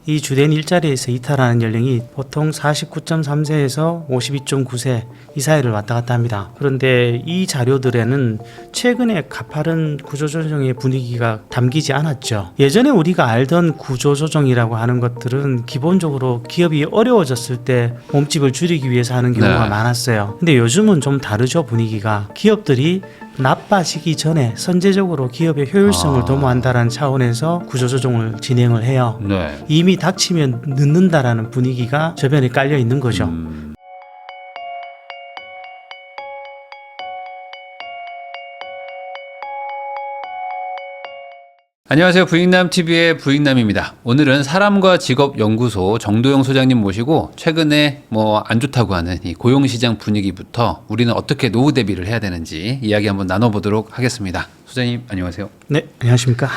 이 주된 일자리에서 이탈하는 연령이 보통 49.3세에서 52.9세 이 사이를 왔다 갔다 합니다. 그런데 이 자료들에는 최근에 가파른 구조조정의 분위기가 담기지 않았죠. 예전에 우리가 알던 구조조정이라고 하는 것들은 기본적으로 기업이 어려워졌을 때 몸집을 줄이기 위해서 하는 경우가 네. 많았어요. 근데 요즘은 좀 다르죠. 분위기가. 기업들이 나빠지기 전에 선제적으로 기업의 효율성을 도모한다는 차원에서 구조조정을 진행을 해요. 네. 이미 닥치면 늦는다라는 분위기가 저변에 깔려 있는 거죠. 안녕하세요. 부익남TV의 부익남입니다. 오늘은 사람과 직업연구소 정도영 소장님 모시고 최근에 안 좋다고 하는 이 고용시장 분위기부터 우리는 어떻게 노후 대비를 해야 되는지 이야기 한번 나눠보도록 하겠습니다. 소장님 안녕하세요. 네, 안녕하십니까.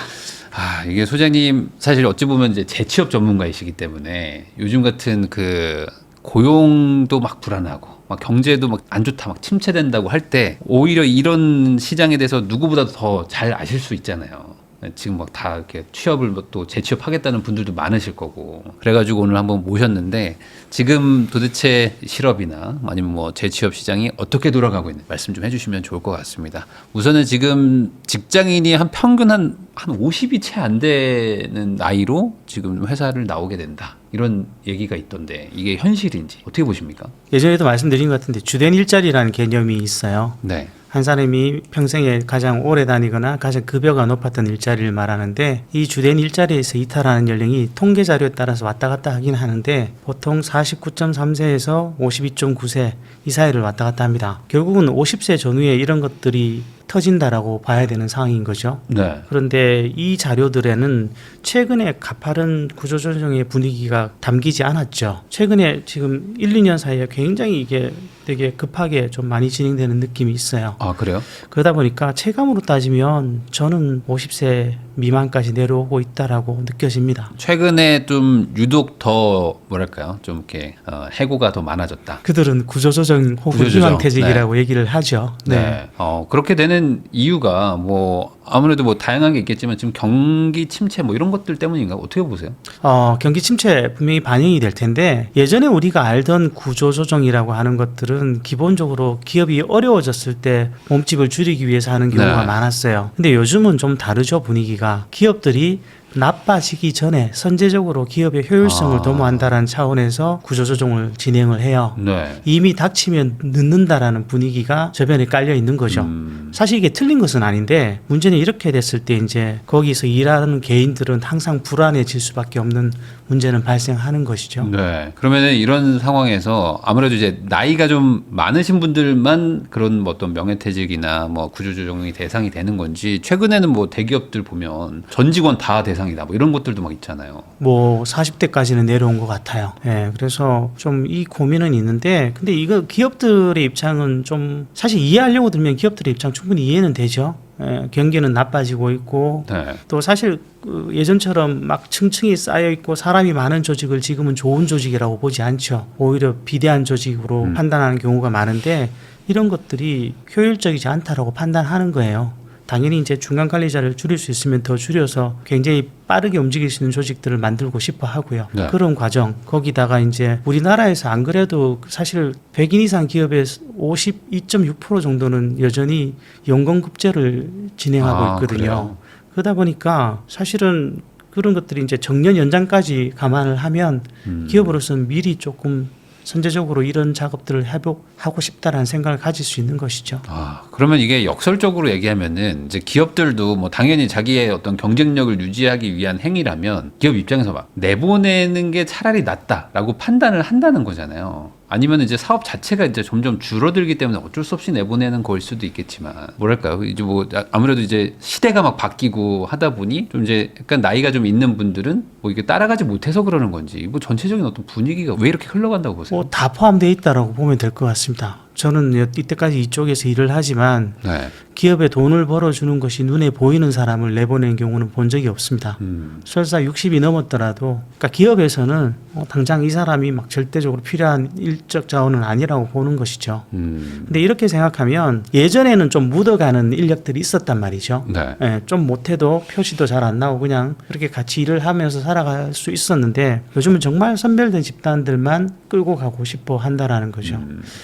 이게 소장님 사실 어찌 보면 이제 재취업 전문가이시기 때문에 요즘 같은 그 고용도 막 불안하고 막 경제도 막 안 좋다 막 침체된다고 할 때 오히려 이런 시장에 대해서 누구보다도 더 잘 아실 수 있잖아요. 지금 막 다 이렇게 취업을 또 재취업하겠다는 분들도 많으실 거고 그래가지고 오늘 한번 모셨는데 지금 도대체 실업이나 아니면 재취업 시장이 어떻게 돌아가고 있는지 말씀 좀 해주시면 좋을 것 같습니다. 우선은 지금 직장인이 한 평균 한 50이 채 안 되는 나이로 지금 회사를 나오게 된다. 이런 얘기가 있던데 이게 현실인지 어떻게 보십니까? 예전에도 말씀드린 것 같은데 주된 일자리라는 개념이 있어요. 네. 한 사람이 평생에 가장 오래 다니거나 가장 급여가 높았던 일자리를 말하는데 이 주된 일자리에서 이탈하는 연령이 통계 자료에 따라서 왔다 갔다 하긴 하는데 보통 49.3세에서 52.9세 이 사이를 왔다 갔다 합니다. 결국은 50세 전후에 이런 것들이 터진다라고 봐야 되는 상황인 거죠. 네. 그런데 이 자료들에는 최근에 가파른 구조조정의 분위기가 담기지 않았죠. 최근에 지금 1, 2년 사이에 굉장히 이게 되게 급하게 좀 많이 진행되는 느낌이 있어요. 아, 그래요? 그러다 보니까 체감으로 따지면 저는 50세 미만까지 내려오고 있다라고 느껴집니다. 최근에 좀 유독 더 뭐랄까요? 좀 이렇게 해고가 더 많아졌다. 그들은 구조조정 혹은 희망퇴직이라고 얘기를 하죠. 네. 그렇게 되는 이유가 아무래도 다양한 게 있겠지만 지금 경기 침체 이런 것들 때문인가 어떻게 보세요? 경기 침체 분명히 반영이 될 텐데 예전에 우리가 알던 구조조정이라고 하는 것들은 기본적으로 기업이 어려워졌을 때 몸집을 줄이기 위해서 하는 경우가 많았어요. 근데 요즘은 좀 다르죠. 분위기가. 기업들이 나빠지기 전에 선제적으로 기업의 효율성을 도모한다는 차원에서 구조조정을 진행을 해요. 네. 이미 닥치면 늦는다라는 분위기가 저변에 깔려 있는 거죠. 사실 이게 틀린 것은 아닌데 문제는 이렇게 됐을 때 이제 거기서 일하는 개인들은 항상 불안해질 수밖에 없는 문제는 발생하는 것이죠. 네. 그러면은 이런 상황에서 아무래도 이제 나이가 좀 많으신 분들만 그런 어떤 명예퇴직이나 구조조정이 대상이 되는 건지 최근에는 대기업들 보면 전 직원 다 대상이다 이런 것들도 막 있잖아요. 40대까지는 내려온 것 같아요. 예, 그래서 좀 이 고민은 있는데 근데 이거 기업들의 입장은 좀 사실 이해하려고 들면 기업들의 입장 충분히 이해는 되죠. 경기는 나빠지고 있고 또 사실 예전처럼 막 층층이 쌓여 있고 사람이 많은 조직을 지금은 좋은 조직이라고 보지 않죠. 오히려 비대한 조직으로 판단하는 경우가 많은데 이런 것들이 효율적이지 않다라고 판단하는 거예요. 당연히 이제 중간 관리자를 줄일 수 있으면 더 줄여서 굉장히 빠르게 움직일 수 있는 조직들을 만들고 싶어 하고요. 그런 과정, 거기다가 이제 우리나라에서 안 그래도 사실 100인 이상 기업의 52.6% 정도는 여전히 연금급제를 진행하고 있거든요. 그래요? 그러다 보니까 사실은 그런 것들이 이제 정년 연장까지 감안을 하면 기업으로서는 미리 조금 선제적으로 이런 작업들을 해보고 싶다라는 생각을 가질 수 있는 것이죠. 그러면 이게 역설적으로 얘기하면은 이제 기업들도 당연히 자기의 어떤 경쟁력을 유지하기 위한 행위라면 기업 입장에서 막 내보내는 게 차라리 낫다라고 판단을 한다는 거잖아요. 아니면 이제 사업 자체가 이제 점점 줄어들기 때문에 어쩔 수 없이 내보내는 거일 수도 있겠지만 뭐랄까요? 이제 아무래도 이제 시대가 막 바뀌고 하다 보니 좀 이제 약간 나이가 좀 있는 분들은 이게 따라가지 못해서 그러는 건지 전체적인 어떤 분위기가 왜 이렇게 흘러간다고 보세요? 다 포함되어 있다라고 보면 될 것 같습니다. 저는 이때까지 이쪽에서 일을 하지만 기업에 돈을 벌어주는 것이 눈에 보이는 사람을 내보낸 경우는 본 적이 없습니다. 설사 60이 넘었더라도 그러니까 기업에서는 당장 이 사람이 막 절대적으로 필요한 일적 자원은 아니라고 보는 것이죠. 근데 이렇게 생각하면 예전에는 좀 묻어가는 인력들이 있었단 말이죠. 네. 예, 좀 못해도 표시도 잘 안 나오고 그냥 그렇게 같이 일을 하면서 살아갈 수 있었는데 요즘은 정말 선별된 집단들만 끌고 가고 싶어 한다라는 거죠.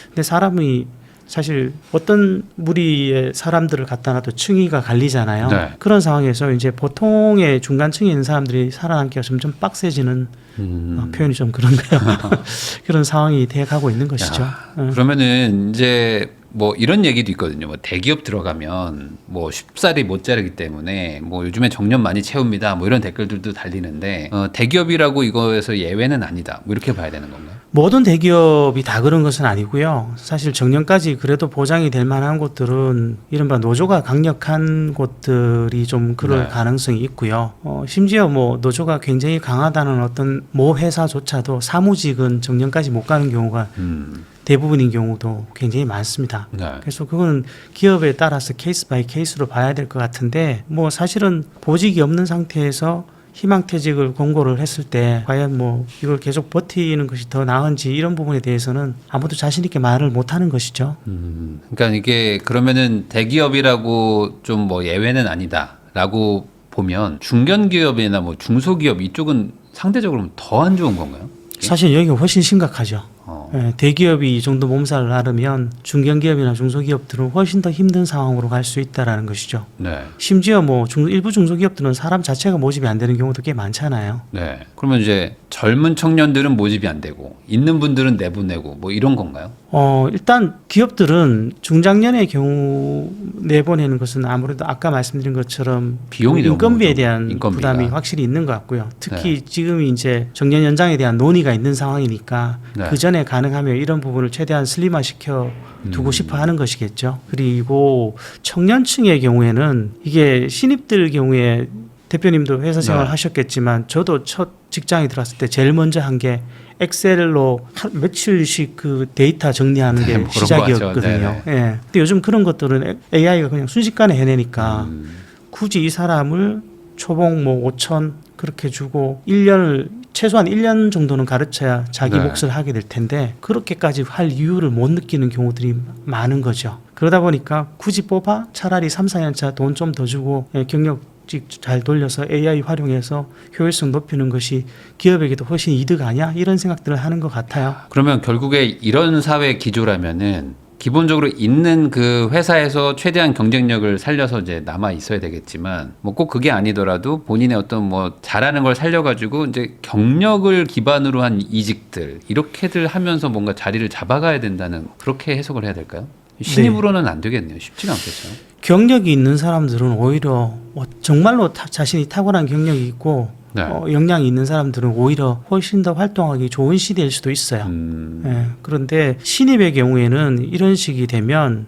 근데 사람이 사실 어떤 무리의 사람들을 갖다 놔도 층위가 갈리잖아요. 네. 그런 상황에서 이제 보통의 중간층에 있는 사람들이 살아남기가 점점 빡세지는 표현이 좀 그런데요. 그런 상황이 돼가고 있는 것이죠. 그러면은 이제 뭐 이런 얘기도 있거든요. 뭐 대기업 들어가면 뭐 쉽사리 못 자르기 때문에 뭐 요즘에 정년 많이 채웁니다. 뭐 이런 댓글들도 달리는데 대기업이라고 이거에서 예외는 아니다. 뭐 이렇게 봐야 되는 건가요? 모든 대기업이 다 그런 것은 아니고요. 사실 정년까지 그래도 보장이 될 만한 곳들은 이른바 노조가 강력한 곳들이 좀 그럴 네. 가능성이 있고요. 심지어 뭐 노조가 굉장히 강하다는 어떤 모 회사조차도 사무직은 정년까지 못 가는 경우가 대부분인 경우도 굉장히 많습니다. 네. 그래서 그건 기업에 따라서 케이스 바이 케이스로 봐야 될 것 같은데 뭐 사실은 보직이 없는 상태에서 희망퇴직을 공고를 했을 때 과연 뭐 이걸 계속 버티는 것이 더 나은지 이런 부분에 대해서는 아무도 자신 있게 말을 못하는 것이죠. 그러니까 이게 그러면은 대기업이라고 좀 뭐 예외는 아니다라고 보면 중견기업이나 뭐 중소기업 이쪽은 상대적으로 더 안 좋은 건가요? 사실 여기가 훨씬 심각하죠. 예, 대기업이 이 정도 몸살을 앓으면 중견기업이나 중소기업들은 훨씬 더 힘든 상황으로 갈 수 있다라는 것이죠. 네. 심지어 뭐 일부 중소기업들은 사람 자체가 모집이 안 되는 경우도 꽤 많잖아요. 네. 그러면 이제 젊은 청년들은 모집이 안 되고 있는 분들은 내보내고 뭐 이런 건가요? 일단 기업들은 중장년의 경우 내보내는 것은 아무래도 아까 말씀드린 것처럼 비용이 너무 인건비에 좀 대한 인건비가. 부담이 확실히 있는 것 같고요. 특히 지금이 이제 정년 연장에 대한 논의가 있는 상황이니까 네. 그 전에 가능하면 이런 부분을 최대한 슬림화시켜 두고 싶어 하는 것이겠죠. 그리고 청년층의 경우에는 이게 신입들 경우에 대표님도 회사 생활 네. 하셨겠지만 저도 첫 직장에 들어왔을 때 제일 먼저 한 게 엑셀로 며칠씩 그 데이터 정리하는 네, 게 뭐 그런 거 시작이었거든요. 하죠. 예. 근데 요즘 그런 것들은 AI가 그냥 순식간에 해내니까 굳이 이 사람을 초봉 뭐 5천 그렇게 주고 1년을 최소한 1년 정도는 가르쳐야 자기 네. 몫을 하게 될 텐데 그렇게까지 할 이유를 못 느끼는 경우들이 많은 거죠. 그러다 보니까 굳이 뽑아 차라리 3, 4년차 돈 좀 더 주고 경력 잘 돌려서 AI 활용해서 효율성 높이는 것이 기업에게도 훨씬 이득 아니야? 이런 생각들을 하는 것 같아요. 그러면 결국에 이런 사회 기조라면은 기본적으로 있는 그 회사에서 최대한 경쟁력을 살려서 이제 남아 있어야 되겠지만 뭐 꼭 그게 아니더라도 본인의 어떤 뭐 잘하는 걸 살려가지고 이제 경력을 기반으로 한 이직들 이렇게들 하면서 뭔가 자리를 잡아가야 된다는 그렇게 해석을 해야 될까요? 신입으로는 안 되겠네요. 쉽지가 않겠죠. 경력이 있는 사람들은 오히려 정말로 자신이 탁월한 경력이 있고 네. 역량이 있는 사람들은 오히려 훨씬 더 활동하기 좋은 시대일 수도 있어요. 예, 그런데 신입의 경우에는 이런 식이 되면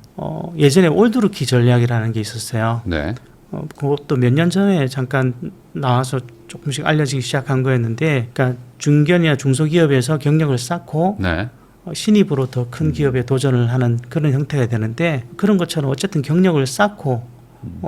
예전에 올드루키 전략이라는 게 있었어요. 네. 그것도 몇 년 전에 잠깐 나와서 조금씩 알려지기 시작한 거였는데, 그러니까 중견이나 중소기업에서 경력을 쌓고 네. 신입으로 더 큰 기업에 도전을 하는 그런 형태가 되는데, 그런 것처럼 어쨌든 경력을 쌓고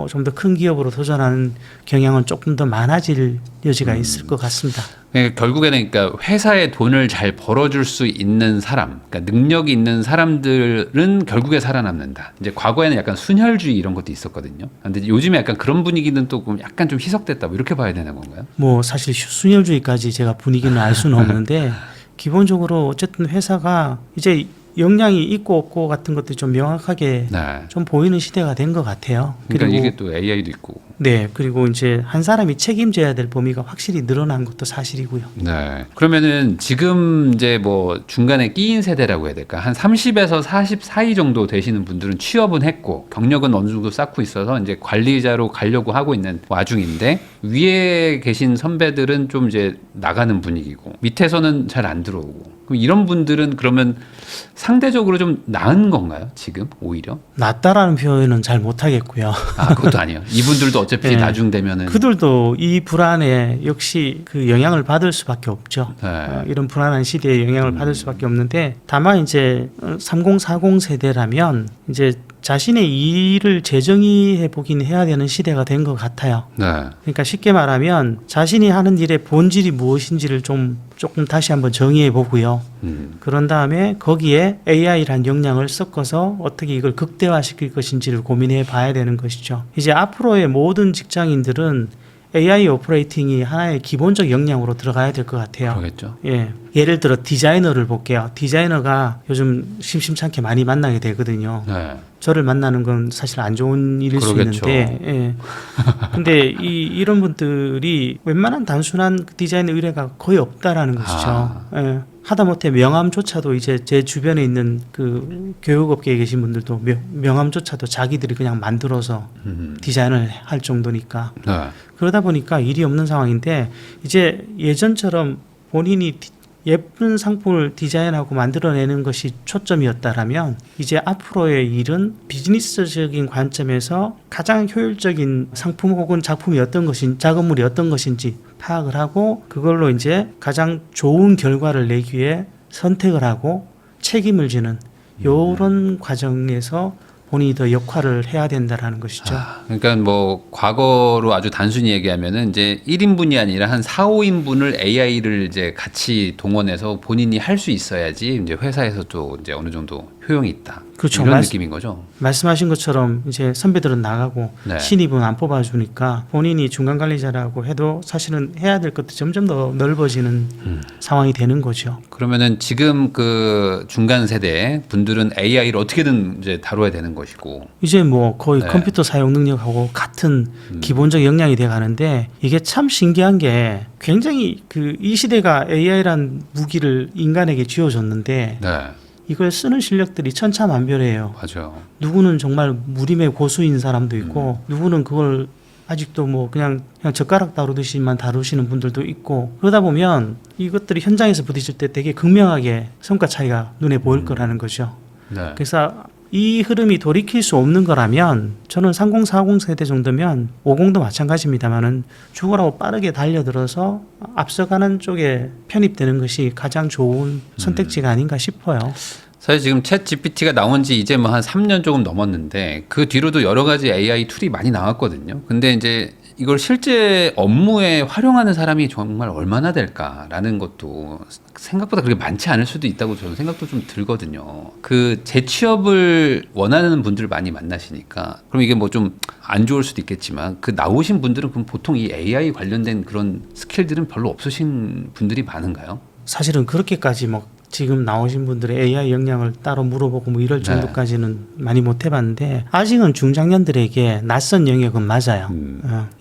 좀 더 큰 기업으로 도전하는 경향은 조금 더 많아질 여지가 있을 것 같습니다. 그러니까 결국에는 그러니까 회사에 돈을 잘 벌어줄 수 있는 사람, 그러니까 능력이 있는 사람들은 결국에 살아남는다. 이제 과거에는 약간 순혈주의 이런 것도 있었거든요. 근데 요즘에 약간 그런 분위기는 또 약간 좀 희석됐다. 뭐 이렇게 봐야 되는 건가요? 뭐 사실 순혈주의까지 제가 분위기는 알 수는 없는데 기본적으로 어쨌든 회사가 이제 역량이 있고 없고 같은 것들이 좀 명확하게 네. 좀 보이는 시대가 된 것 같아요. 그러니까 그리고 이게 또 AI도 있고. 네, 그리고 이제 한 사람이 책임져야 될 범위가 확실히 늘어난 것도 사실이고요. 네. 그러면은 지금 이제 뭐 중간에 끼인 세대라고 해야 될까? 한 30에서 40 사이 정도 되시는 분들은 취업은 했고 경력은 어느 정도 쌓고 있어서 이제 관리자로 가려고 하고 있는 와중인데 위에 계신 선배들은 좀 이제 나가는 분위기고 밑에서는 잘 안 들어오고. 그럼 이런 분들은 그러면 상대적으로 좀 나은 건가요? 지금 오히려? 낫다라는 표현은 잘 못하겠고요. 아, 그것도 아니에요. 이분들도 어차피 네. 나중 되면은 그들도 이 불안에 역시 그 영향을 받을 수밖에 없죠. 네. 이런 불안한 시대에 영향을 받을 수밖에 없는데, 다만 이제 3040 세대라면 이제 자신의 일을 재정의해 보긴 해야 되는 시대가 된 것 같아요. 네. 그러니까 쉽게 말하면 자신이 하는 일의 본질이 무엇인지를 조금 다시 한번 정의해 보고요. 그런 다음에 거기에 AI란 역량을 섞어서 어떻게 이걸 극대화시킬 것인지를 고민해 봐야 되는 것이죠. 이제 앞으로의 모든 직장인들은 AI 오퍼레이팅이 하나의 기본적 역량으로 들어가야 될 것 같아요. 그러겠죠. 예. 예를 들어 디자이너를 볼게요. 디자이너가 요즘 심심찮게 많이 만나게 되거든요. 네. 저를 만나는 건 사실 안 좋은 일일 그러겠죠. 수 있는데, 예. 근데 이런 분들이 웬만한 단순한 디자인 의뢰가 거의 없다라는 것이죠. 예. 하다못해 명함조차도 이제 제 주변에 있는 그 교육업계에 계신 분들도 명함조차도 자기들이 그냥 만들어서 디자인을 할 정도니까. 네. 그러다 보니까 일이 없는 상황인데 이제 예전처럼 본인이 예쁜 상품을 디자인하고 만들어내는 것이 초점이었다라면 이제 앞으로의 일은 비즈니스적인 관점에서 가장 효율적인 상품 혹은 작품이 어떤 것인 작업물이 어떤 것인지 파악을 하고 그걸로 이제 가장 좋은 결과를 내기 위해 선택을 하고 책임을 지는 요런 과정에서 본인이 더 역할을 해야 된다라는 것이죠. 그러니까 뭐 과거로 아주 단순히 얘기하면은 이제 1인분이 아니라 한 4, 5인분을 AI를 이제 같이 동원해서 본인이 할 수 있어야지 이제 회사에서도 이제 어느 정도 효용이 있다. 그렇죠. 이런 느낌인 거죠. 말씀하신 것처럼 이제 선배들은 나가고 네. 신입은 안 뽑아주니까 본인이 중간 관리자라고 해도 사실은 해야 될 것도 점점 더 넓어지는 상황이 되는 거죠. 그러면은 지금 그 중간 세대 분들은 AI를 어떻게든 이제 다뤄야 되는 것이고. 이제 뭐 거의 네. 컴퓨터 사용 능력하고 같은 기본적 역량이 돼 가는데 이게 참 신기한 게 굉장히 그 이 시대가 AI란 무기를 인간에게 쥐어줬는데 네. 이걸 쓰는 실력들이 천차만별이에요. 맞아요. 누구는 정말 무림의 고수인 사람도 있고 누구는 그걸 아직도 뭐 그냥 젓가락 다루듯이만 다루시는 분들도 있고 그러다 보면 이것들이 현장에서 부딪힐 때 되게 극명하게 성과 차이가 눈에 보일 거라는 거죠. 네. 그래서 이 흐름이 돌이킬 수 없는 거라면 저는 30, 40 세대 정도면 50도 마찬가지입니다만은 죽으라고 빠르게 달려들어서 앞서가는 쪽에 편입되는 것이 가장 좋은 선택지가 아닌가 싶어요. 사실 지금 챗 GPT가 나온 지 이제 뭐 한 3년 조금 넘었는데 그 뒤로도 여러 가지 AI 툴이 많이 나왔거든요. 근데 이제 이걸 실제 업무에 활용하는 사람이 정말 얼마나 될까라는 것도 생각보다 그렇게 많지 않을 수도 있다고 저는 생각도 좀 들거든요. 그 재취업을 원하는 분들을 많이 만나시니까 그럼 이게 뭐 좀 안 좋을 수도 있겠지만 그 나오신 분들은 그럼 보통 이 AI 관련된 그런 스킬들은 별로 없으신 분들이 많은가요? 사실은 그렇게까지 뭐 지금 나오신 분들의 AI 역량을 따로 물어보고 뭐 이럴 정도까지는 많이 못 해봤는데 아직은 중장년들에게 낯선 영역은 맞아요.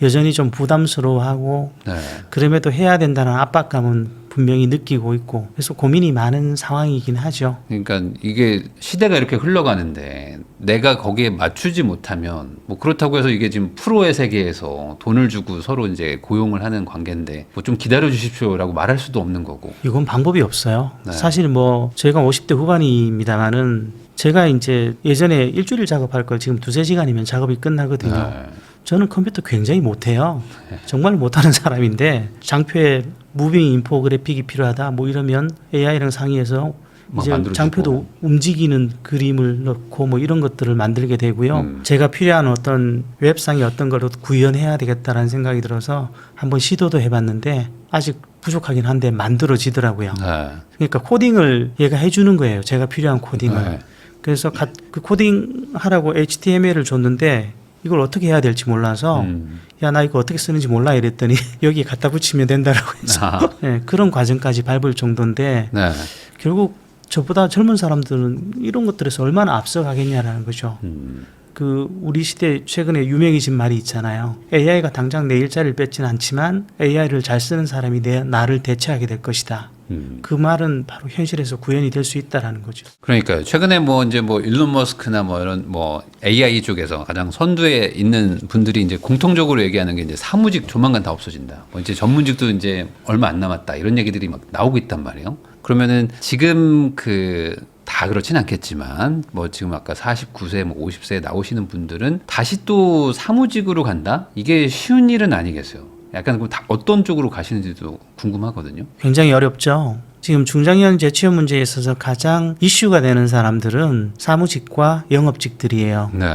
여전히 좀 부담스러워하고 네. 그럼에도 해야 된다는 압박감은 분명히 느끼고 있고 그래서 고민이 많은 상황이긴 하죠. 그러니까 이게 시대가 이렇게 흘러가는데 내가 거기에 맞추지 못하면 뭐 그렇다고 해서 이게 지금 프로의 세계에서 돈을 주고 서로 이제 고용을 하는 관계인데 뭐 좀 기다려 주십시오라고 말할 수도 없는 거고. 이건 방법이 없어요. 네. 사실 뭐 저희가 50대 후반입니다만은 제가 이제 예전에 일주일 작업할 걸 지금 2-3시간이면 작업이 끝나거든요. 네. 저는 컴퓨터 굉장히 못해요. 정말 못하는 사람인데 장표에 무빙 인포그래픽이 필요하다 뭐 이러면 AI랑 상의해서 이제 만들어주고. 장표도 움직이는 그림을 넣고 뭐 이런 것들을 만들게 되고요. 제가 필요한 어떤 웹상의 어떤 걸 구현해야 되겠다라는 생각이 들어서 한번 시도도 해봤는데 아직 부족하긴 한데 만들어지더라고요. 네. 그러니까 코딩을 얘가 해주는 거예요. 제가 필요한 코딩을. 네. 그래서 그 코딩 하라고 HTML을 줬는데 이걸 어떻게 해야 될지 몰라서 야 나 이거 어떻게 쓰는지 몰라 이랬더니 여기에 갖다 붙이면 된다라고 해서 네, 그런 과정까지 밟을 정도인데 네. 결국 저보다 젊은 사람들은 이런 것들에서 얼마나 앞서가겠냐라는 거죠. 그 우리 시대 최근에 유명해진 말이 있잖아요. AI가 당장 내 일자리를 뺏지는 않지만 AI를 잘 쓰는 사람이 나를 대체하게 될 것이다. 그 말은 바로 현실에서 구현이 될 수 있다라는 거죠. 그러니까요. 최근에 뭐 이제 뭐 일론 머스크나 뭐 이런 뭐 AI 쪽에서 가장 선두에 있는 분들이 이제 공통적으로 얘기하는 게 이제 사무직 조만간 다 없어진다. 뭐 이제 전문직도 이제 얼마 안 남았다. 이런 얘기들이 막 나오고 있단 말이에요. 그러면은 지금 그 다 그렇진 않겠지만 뭐 지금 아까 49세 뭐 50세에 나오시는 분들은 다시 또 사무직으로 간다? 이게 쉬운 일은 아니겠어요. 약간 그럼 다 어떤 쪽으로 가시는지도 궁금하거든요. 굉장히 어렵죠. 지금 중장년 재취업 문제에 있어서 가장 이슈가 되는 사람들은 사무직과 영업직들이에요. 네.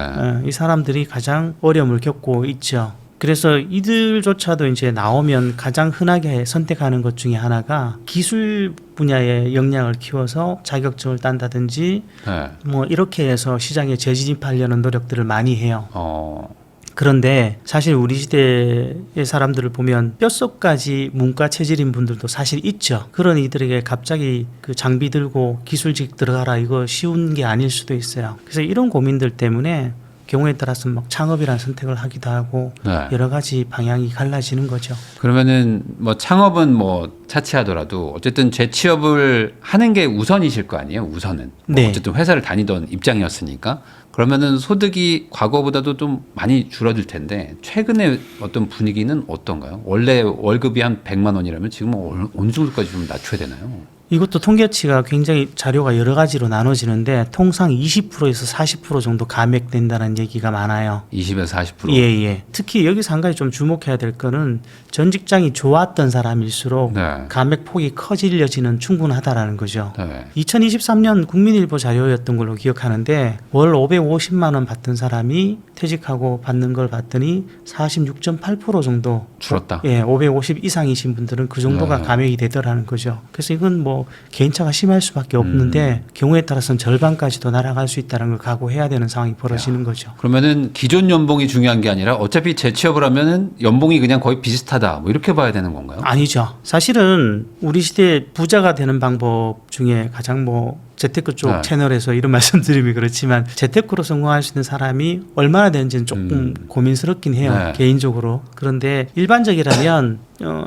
이 사람들이 가장 어려움을 겪고 있죠. 그래서 이들조차도 이제 나오면 가장 흔하게 선택하는 것 중에 하나가 기술 분야의 역량을 키워서 자격증을 딴다든지 네. 뭐 이렇게 해서 시장에 재진입하려는 노력들을 많이 해요. 어. 그런데 사실 우리 시대의 사람들을 보면 뼛속까지 문과 체질인 분들도 사실 있죠. 그런 이들에게 갑자기 그 장비 들고 기술직 들어가라 이거 쉬운 게 아닐 수도 있어요. 그래서 이런 고민들 때문에 경우에 따라서 막 창업이라는 선택을 하기도 하고 네. 여러 가지 방향이 갈라지는 거죠. 그러면은 뭐 창업은 뭐 차치하더라도 어쨌든 재취업을 하는 게 우선이실 거 아니에요? 우선은. 뭐 네. 어쨌든 회사를 다니던 입장이었으니까. 그러면은 소득이 과거보다도 좀 많이 줄어들 텐데 최근에 어떤 분위기는 어떤가요? 원래 월급이 한 100만 원이라면 지금 어느 정도까지 좀 낮춰야 되나요? 이것도 통계치가 굉장히 자료가 여러 가지로 나눠지는데 통상 20%에서 40% 정도 감액된다는 얘기가 많아요. 20에서 40%. 예. 특히 여기서 한 가지 좀 주목해야 될 거는 전 직장이 좋았던 사람일수록 네. 감액 폭이 커질 여지는 충분하다라는 거죠. 네. 2023년 국민일보 자료였던 걸로 기억하는데 월 550만 원 받던 사람이 퇴직하고 받는 걸 봤더니 46.8% 정도 줄었다. 예, 550 이상이신 분들은 그 정도가 네. 감액이 되더라는 거죠. 그래서 이건 뭐 개인차가 심할 수밖에 없는데 경우에 따라서는 절반까지도 날아갈 수 있다는 걸 각오해야 되는 상황이 벌어지는 거죠. 그러면은 기존 연봉이 중요한 게 아니라 어차피 재취업을 하면은 연봉이 그냥 거의 비슷하다. 뭐 이렇게 봐야 되는 건가요? 아니죠. 사실은 우리 시대 부자가 되는 방법 중에 가장 뭐 재테크 쪽 네. 채널에서 이런 말씀드리면 그렇지만 재테크로 성공할 수 있는 사람이 얼마나 되는지는 조금 고민스럽긴 해요. 네. 개인적으로. 그런데 일반적이라면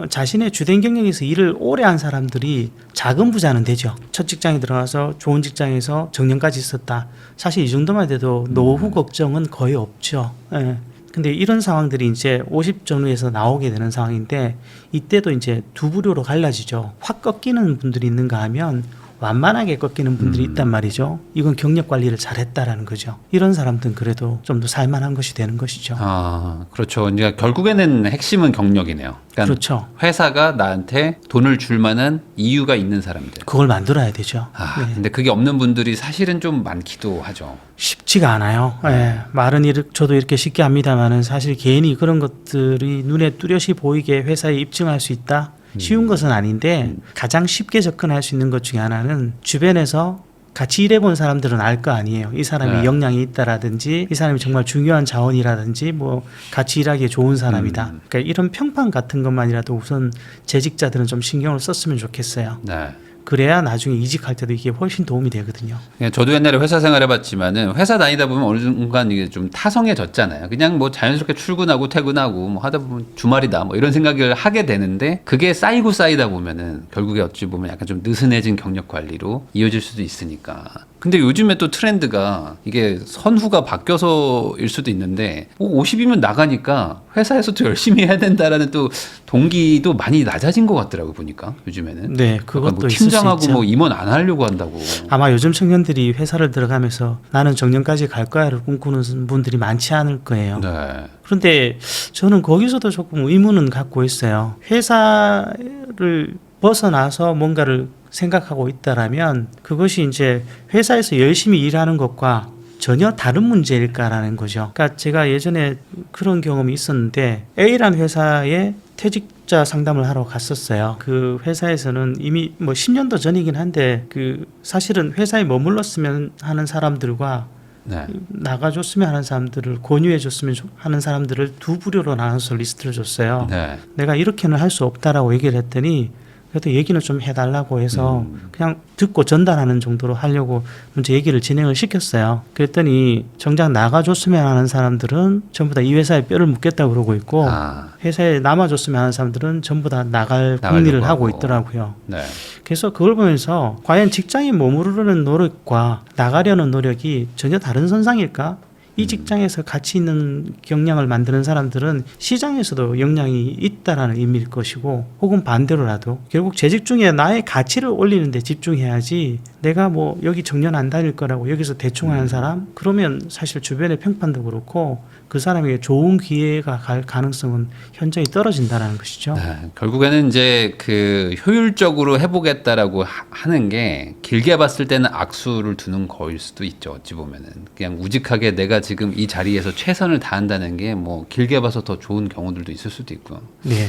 자신의 주된 경력에서 일을 오래 한 사람들이 작은 부자는 되죠. 첫 직장에 들어가서 좋은 직장에서 정년까지 있었다. 사실 이 정도만 돼도 노후 걱정은 거의 없죠. 예. 근데 이런 상황들이 이제 50 전후에서 나오게 되는 상황인데 이때도 이제 두 부류로 갈라지죠. 확 꺾이는 분들이 있는가 하면 완만하게 꺾이는 분들이 있단 말이죠. 이건 경력 관리를 잘했다라는 거죠. 이런 사람들은 그래도 좀 더 살만한 것이 되는 것이죠. 아, 그렇죠. 이제 결국에는 핵심은 경력이네요. 그러니까 그렇죠. 회사가 나한테 돈을 줄 만한 이유가 있는 사람들. 그걸 만들어야 되죠. 아, 네. 근데 그게 없는 분들이 사실은 좀 많기도 하죠. 쉽지가 않아요. 예, 말은 저도 이렇게 쉽게 합니다만은 사실 개인이 그런 것들이 눈에 뚜렷이 보이게 회사에 입증할 수 있다. 쉬운 것은 아닌데 가장 쉽게 접근할 수 있는 것 중에 하나는 주변에서 같이 일해본 사람들은 알 거 아니에요. 이 사람이 네. 역량이 있다라든지 이 사람이 정말 중요한 자원이라든지 뭐 같이 일하기에 좋은 사람이다. 그러니까 이런 평판 같은 것만이라도 우선 재직자들은 좀 신경을 썼으면 좋겠어요. 네. 그래야 나중에 이직할 때도 이게 훨씬 도움이 되거든요. 그냥 저도 옛날에 회사 생활 해봤지만은 회사 다니다 보면 어느 순간 이게 좀 타성해졌잖아요. 그냥 뭐 자연스럽게 출근하고 퇴근하고 뭐 하다 보면 주말이다 뭐 이런 생각을 하게 되는데 그게 쌓이고 쌓이다 보면은 결국에 어찌 보면 약간 좀 느슨해진 경력 관리로 이어질 수도 있으니까. 근데 요즘에 또 트렌드가 이게 선후가 바뀌어서일 수도 있는데 50이면 나가니까 회사에서 또 열심히 해야 된다라는 또 동기도 많이 낮아진 것 같더라고 보니까 요즘에는. 네, 그것도 뭐 있을 수 팀장하고 있죠. 뭐 임원 안 하려고 한다고. 아마 요즘 청년들이 회사를 들어가면서 나는 정년까지 갈 거야를 꿈꾸는 분들이 많지 않을 거예요. 네. 그런데 저는 거기서도 조금 의문은 갖고 있어요. 회사를 벗어나서 뭔가를 생각하고 있다라면 그것이 이제 회사에서 열심히 일하는 것과 전혀 다른 문제일까라는 거죠. 그러니까 제가 예전에 그런 경험이 있었는데 A라는 회사에 퇴직자 상담을 하러 갔었어요. 그 회사에서는 이미 뭐 10년도 전이긴 한데 그 사실은 회사에 머물렀으면 하는 사람들과 네. 나가줬으면 하는 사람들을 권유해줬으면 하는 사람들을 두 부류로 나눠서 리스트를 줬어요. 네. 내가 이렇게는 할 수 없다라고 얘기를 했더니 그래도 얘기는 좀 해달라고 해서 그냥 듣고 전달하는 정도로 하려고 먼저 얘기를 진행을 시켰어요. 그랬더니 정작 나가줬으면 하는 사람들은 전부 다 이 회사에 뼈를 묻겠다고 그러고 있고 아, 회사에 남아줬으면 하는 사람들은 전부 다 나갈 나가려고 궁리를 하고 하고. 있더라고요. 네. 그래서 그걸 보면서 과연 직장에 머무르려는 노력과 나가려는 노력이 전혀 다른 선상일까? 이 직장에서 가치 있는 역량을 만드는 사람들은 시장에서도 역량이 있다라는 의미일 것이고 혹은 반대로라도 결국 재직 중에 나의 가치를 올리는 데 집중해야지 내가 뭐 여기 정년 안 다닐 거라고 여기서 대충 하는 사람 그러면 사실 주변의 평판도 그렇고 그 사람에게 좋은 기회가 갈 가능성은 현저히 떨어진다라는 것이죠. 네, 결국에는 이제 그 효율적으로 해보겠다라고 하는 게 길게 봤을 때는 악수를 두는 거일 수도 있죠. 어찌 보면은 그냥 우직하게 내가 지금 이 자리에서 최선을 다한다는 게 뭐 길게 봐서 더 좋은 경우들도 있을 수도 있고요. 네.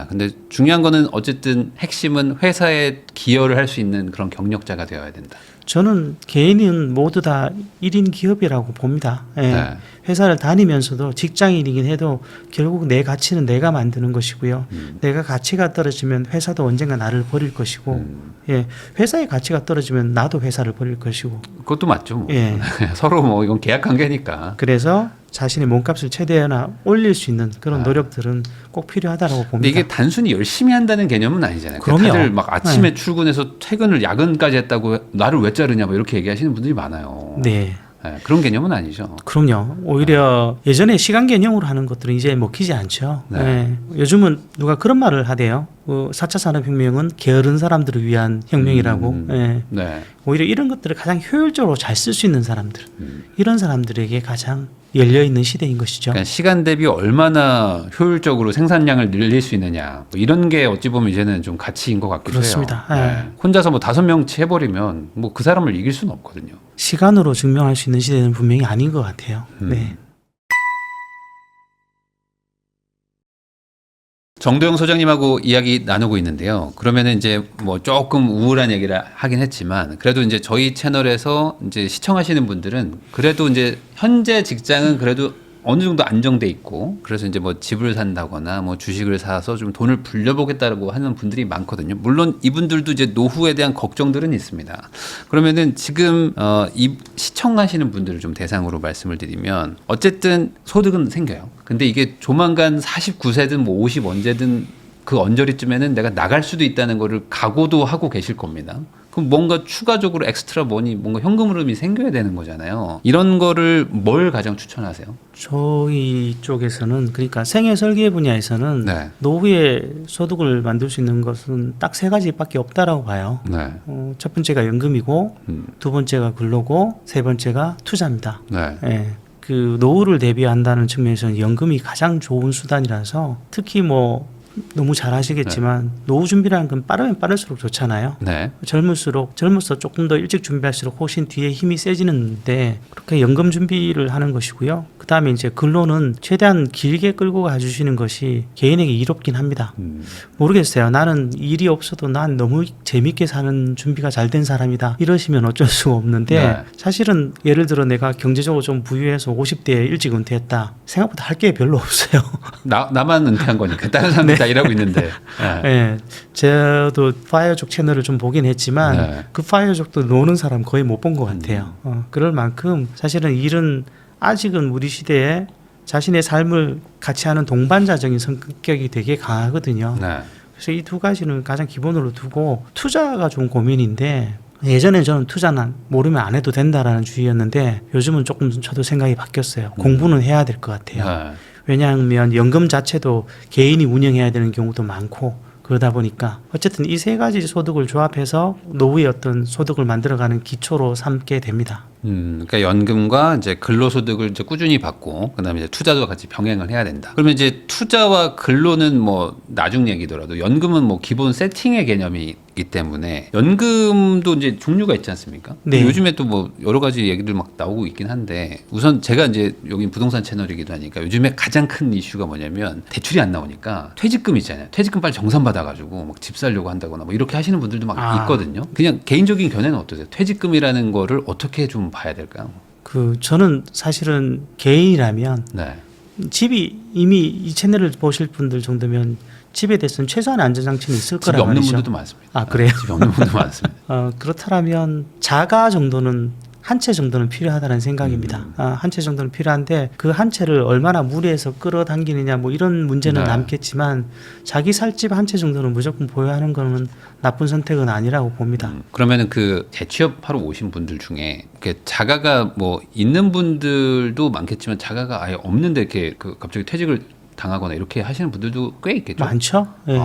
근데 중요한 거는 어쨌든 핵심은 회사에 기여를 할 수 있는 그런 경력자가 되어야 된다. 저는 개인은 모두 다 1인 기업이라고 봅니다. 예. 네. 회사를 다니면서도 직장인이긴 해도 결국 내 가치는 내가 만드는 것이고요. 내가 가치가 떨어지면 회사도 언젠가 나를 버릴 것이고, 예. 회사의 가치가 떨어지면 나도 회사를 버릴 것이고. 그것도 맞죠. 뭐. 예. 서로 뭐 이건 계약 관계니까. 그래서 자신의 몸값을 최대한 올릴 수 있는 그런 노력들은 꼭 필요하다고 봅니다. 근데 이게 단순히 열심히 한다는 개념은 아니잖아요. 그럼요. 다들 막 아침에 출근해서 퇴근을 야근까지 했다고 나를 왜 자르냐 뭐 이렇게 얘기하시는 분들이 많아요. 네. 네, 그런 개념은 아니죠. 그럼요. 오히려 예전에 시간 개념으로 하는 것들은 이제 먹히지 않죠. 네. 예. 요즘은 누가 그런 말을 하대요. 4차 산업혁명은 게으른 사람들을 위한 혁명이라고. 예. 네. 오히려 이런 것들을 가장 효율적으로 잘 쓸 수 있는 사람들, 이런 사람들에게 가장 열려 있는 시대인 것이죠. 그러니까 시간 대비 얼마나 효율적으로 생산량을 늘릴 수 있느냐 뭐 이런 게 어찌 보면 이제는 좀 가치인 것 같기도 그렇습니다. 해요. 예. 혼자서 뭐 5명치 해버리면 뭐 그 사람을 이길 수는 없거든요. 시간으로 증명할 수 있는 시대는 분명히 아닌 것 같아요. 네. 정도영 소장님하고 이야기 나누고 있는데요. 그러면은 이제 뭐 조금 우울한 얘기를 하긴 했지만 그래도 이제 저희 채널에서 이제 시청하시는 분들은 그래도 이제 현재 직장은 그래도 어느 정도 안정돼 있고 그래서 이제 뭐 집을 산다거나 뭐 주식을 사서 좀 돈을 불려보겠다고 하는 분들이 많거든요. 물론 이분들도 이제 노후에 대한 걱정들은 있습니다. 그러면은 지금 이 시청하시는 분들을 좀 대상으로 말씀을 드리면 어쨌든 소득은 생겨요. 근데 이게 조만간 49세든 뭐 50 언제든 그 언저리쯤에는 내가 나갈 수도 있다는 거를 각오도 하고 계실 겁니다. 그럼 뭔가 추가적으로 엑스트라 머니, 뭔가 현금 흐름이 생겨야 되는 거잖아요. 이런 거를 뭘 가장 추천하세요? 저희 쪽에서는 그러니까 생애 설계 분야에서는 네. 노후에 소득을 만들 수 있는 것은 딱 3가지밖에 없다라고 봐요. 네. 첫 번째가 연금이고, 두 번째가 근로고, 세 번째가 투자입니다. 네. 예. 그 노후를 대비한다는 측면에서는 연금이 가장 좋은 수단이라서 특히 뭐 너무 잘 아시겠지만 노후 준비라는 건 빠르면 빠를수록 좋잖아요. 네. 젊어서 조금 더 일찍 준비할수록 훨씬 뒤에 힘이 세지는데 그렇게 연금 준비를 하는 것이고요. 그 다음에 이제 근로는 최대한 길게 끌고 가주시는 것이 개인에게 이롭긴 합니다. 모르겠어요. 나는 일이 없어도 난 너무 재밌게 사는 준비가 잘 된 사람이다. 이러시면 어쩔 수가 없는데 네. 사실은 예를 들어 내가 경제적으로 좀 부유해서 50대에 일찍 은퇴했다. 생각보다 할 게 별로 없어요. 나만 은퇴한 거니까 다른 사람들 다 일하고 있는데. 네. 네, 저도 파이어족 채널을 좀 보긴 했지만 네. 그 파이어족도 노는 사람 거의 못 본 것 같아요. 그럴 만큼 사실은 일은 아직은 우리 시대에 자신의 삶을 같이 하는 동반자적인 성격이 되게 강하거든요. 네. 그래서 이 2가지는 가장 기본으로 두고 투자가 좀 고민인데 예전에 저는 투자는 모르면 안 해도 된다라는 주의였는데 요즘은 조금 저도 생각이 바뀌었어요. 공부는 해야 될 것 같아요. 네. 왜냐하면 연금 자체도 개인이 운영해야 되는 경우도 많고 그러다 보니까 어쨌든 이 3가지 소득을 조합해서 노후의 어떤 소득을 만들어가는 기초로 삼게 됩니다. 그러니까 연금과 이제 근로소득을 이제 꾸준히 받고 그다음에 이제 투자도 같이 병행을 해야 된다. 그러면 이제 투자와 근로는 뭐 나중 얘기더라도 연금은 뭐 기본 세팅의 개념이 있기 때문에 연금도 이제 종류가 있지 않습니까? 네. 요즘에 또 뭐 여러 가지 얘기들 막 나오고 있긴 한데 우선 제가 이제 여기 부동산 채널이기도 하니까 요즘에 가장 큰 이슈가 뭐냐면 대출이 안 나오니까 퇴직금 있잖아요. 퇴직금 빨리 정산 받아가지고 막 집 살려고 한다거나 뭐 이렇게 하시는 분들도 막 있거든요. 그냥 개인적인 견해는 어떠세요? 퇴직금이라는 거를 어떻게 좀 봐야 될까요? 저는 사실은 개인이라면 네. 집이 이미 이 채널을 보실 분들 정도면 집에 대해서는 최소한의 안전장치는 있을 집이 거란 없는 말이죠. 분들도 많습니다. 아, 그래요? 집이 없는 분도 많습니다. 그렇다면 자가 정도는 한 채 정도는 필요하다는 생각입니다. 한 채 정도는 필요한데 그 한 채를 얼마나 무리해서 끌어당기느냐 뭐 이런 문제는 네. 남겠지만 자기 살 집 한 채 정도는 무조건 보유하는 거는 나쁜 선택은 아니라고 봅니다. 그러면은 그 재취업하러 오신 분들 중에 이렇게 자가가 뭐 있는 분들도 많겠지만 자가가 아예 없는데 이렇게 그 갑자기 퇴직을 당하거나 이렇게 하시는 분들도 꽤 있겠죠. 많죠. 예.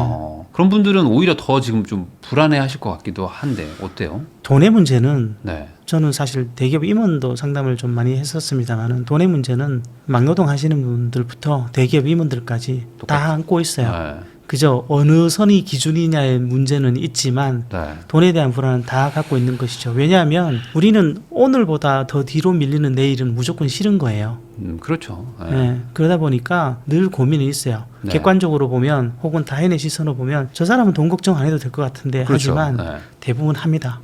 그런 분들은 오히려 더 지금 좀 불안해하실 것 같기도 한데 어때요? 돈의 문제는 네. 저는 사실 대기업 임원도 상담을 좀 많이 했었습니다만은 돈의 문제는 막노동 하시는 분들부터 대기업 임원들까지 다 안고 있어요. 네. 그저 어느 선이 기준이냐의 문제는 있지만 네. 돈에 대한 불안은 다 갖고 있는 것이죠. 왜냐하면 우리는 오늘보다 더 뒤로 밀리는 내일은 무조건 싫은 거예요. 그렇죠. 네. 예, 그러다 보니까 늘 고민이 있어요. 네. 객관적으로 보면 혹은 타인의 시선으로 보면 저 사람은 돈 걱정 안 해도 될 것 같은데 그렇죠. 하지만 네. 대부분 합니다.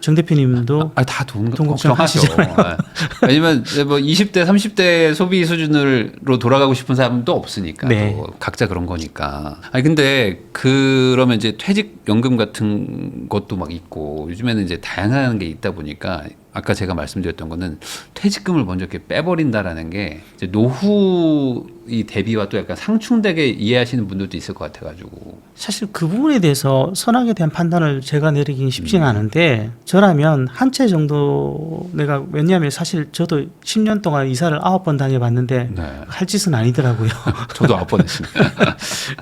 정 대표님도 다 돈 돈 걱정하죠. 걱정하시잖아요. 네. 왜냐면 이제 뭐 20대, 30대 소비 수준으로 돌아가고 싶은 사람도 없으니까 네. 또 각자 그런 거니까. 아니 근데 그러면 이제 퇴직연금 같은 것도 막 있고 요즘에는 이제 다양한 게 있다 보니까 아까 제가 말씀드렸던 거는 퇴직금을 먼저 이렇게 빼버린다라는 게 이제 노후 이 대비와 또 약간 상충되게 이해하시는 분들도 있을 것 같아가지고. 사실 그 부분에 대해서 선악에 대한 판단을 제가 내리긴 쉽지는 않은데 저라면 한 채 정도 내가 왜냐하면 사실 저도 10년 동안 이사를 9번 다녀봤는데 네. 할 짓은 아니더라고요. 저도 9번 했습니다.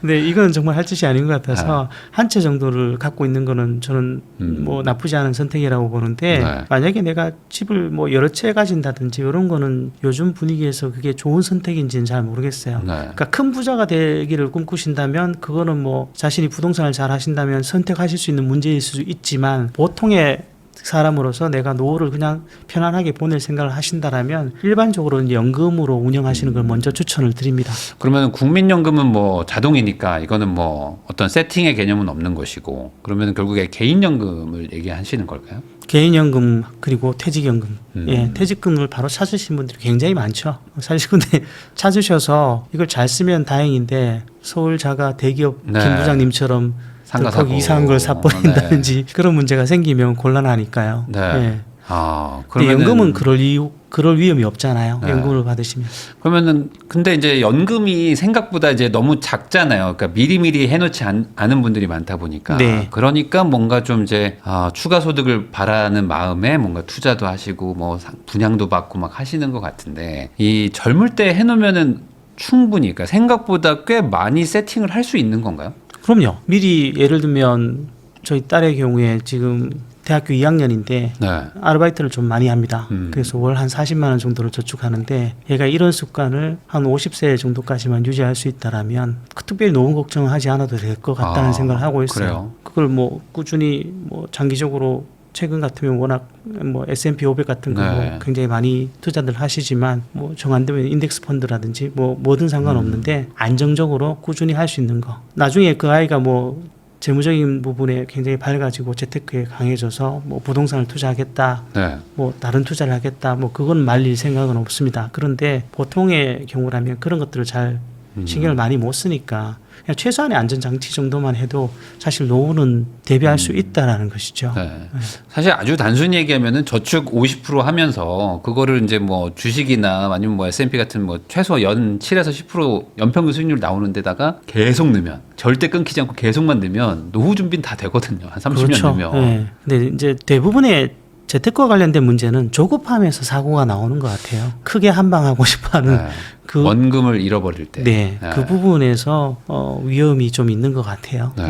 근데 이건 정말 할 짓이 아닌 것 같아서 한 채 정도를 갖고 있는 거는 저는 뭐 나쁘지 않은 선택이라고 보는데 네. 만약에 내가 집을 뭐 여러 채 가진다든지 이런 거는 요즘 분위기에서 그게 좋은 선택인지는 잘 모르겠어요. 네. 그러니까 큰 부자가 되기를 꿈꾸신다면 그거는 뭐 자신이 부동산을 잘 하신다면 선택하실 수 있는 문제일 수 있지만 보통의 사람으로서 내가 노후를 그냥 편안하게 보낼 생각을 하신다라면 일반적으로 연금으로 운영하시는 걸 먼저 추천을 드립니다. 그러면 국민연금은 뭐 자동이니까 이거는 뭐 어떤 세팅의 개념은 없는 것이고 그러면 결국에 개인연금을 얘기하시는 걸까요? 개인연금 그리고 퇴직연금, 예, 퇴직금을 바로 찾으신 분들이 굉장히 많죠. 사실 근데 찾으셔서 이걸 잘 쓰면 다행인데 서울 자가 대기업 네. 김 부장님처럼 상가 거기 사고. 이상한 걸 사버린다든지 그런 문제가 생기면 곤란하니까요. 네. 예. 근데 그러면은 연금은 그럴 위험이 없잖아요. 네. 연금을 받으시면. 그러면은 근데 이제 연금이 생각보다 이제 너무 작잖아요. 그러니까 미리미리 해놓지 않은 분들이 많다 보니까 네. 그러니까 뭔가 좀 이제 추가 소득을 바라는 마음에 뭔가 투자도 하시고 뭐 분양도 받고 막 하시는 것 같은데 이 젊을 때 해놓으면은 충분히 그러니까 생각보다 꽤 많이 세팅을 할 수 있는 건가요? 그럼요. 미리 예를 들면 저희 딸의 경우에 지금 대학교 2학년인데 네. 아르바이트를 좀 많이 합니다. 그래서 월 한 40만 원 정도를 저축하는데 얘가 이런 습관을 한 50세 정도까지만 유지할 수 있다라면 특별히 노후 걱정을 하지 않아도 될 것 같다는 생각을 하고 있어요. 그래요? 그걸 뭐 꾸준히 뭐 장기적으로 최근 같으면 워낙 뭐 S&P 500 같은 거 네. 뭐 굉장히 많이 투자들 하시지만 뭐 정 안 되면 인덱스 펀드라든지 뭐 뭐든 상관없는데 안정적으로 꾸준히 할 수 있는 거. 나중에 그 아이가 뭐 재무적인 부분에 굉장히 밝아지고 재테크에 강해져서 뭐 부동산을 투자하겠다, 네. 뭐 다른 투자를 하겠다, 뭐 그건 말릴 생각은 없습니다. 그런데 보통의 경우라면 그런 것들을 잘 신경을 많이 못 쓰니까 그냥 최소한의 안전장치 정도만 해도 사실 노후는 대비할 수 있다라는 것이죠. 네. 사실 아주 단순히 얘기하면은 저축 50% 하면서 그거를 이제 뭐 주식이나 아니면 뭐 S&P 같은 뭐 최소 연 7에서 10% 연평균 수익률 나오는 데다가 계속 넣으면 절대 끊기지 않고 계속만 넣으면 노후 준비는 다 되거든요. 한 30년 그렇죠. 넣으면. 네. 근데 이제 대부분의 재테크와 관련된 문제는 조급함에서 사고가 나오는 것 같아요. 크게 한방하고 싶어하는 네. 그 원금을 잃어버릴 때. 네, 네. 그 부분에서 위험이 좀 있는 것 같아요. 네.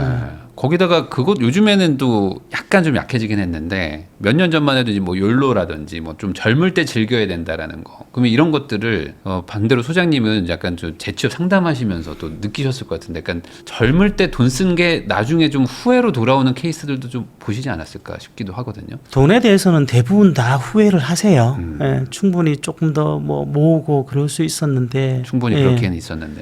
거기다가 그것 요즘에는 또 약간 좀 약해지긴 했는데 몇 년 전만 해도 이제 뭐 욜로라든지 뭐 좀 젊을 때 즐겨야 된다라는 거. 그러면 이런 것들을 반대로 소장님은 약간 좀 재취업 상담하시면서 또 느끼셨을 것 같은데 약간 젊을 때 돈 쓴 게 나중에 좀 후회로 돌아오는 케이스들도 좀 보시지 않았을까 싶기도 하거든요. 돈에 대해서는 대부분 다 후회를 하세요. 예, 충분히 조금 더 뭐 모으고 그럴 수 있었는데 충분히 예, 그렇게는 있었는데.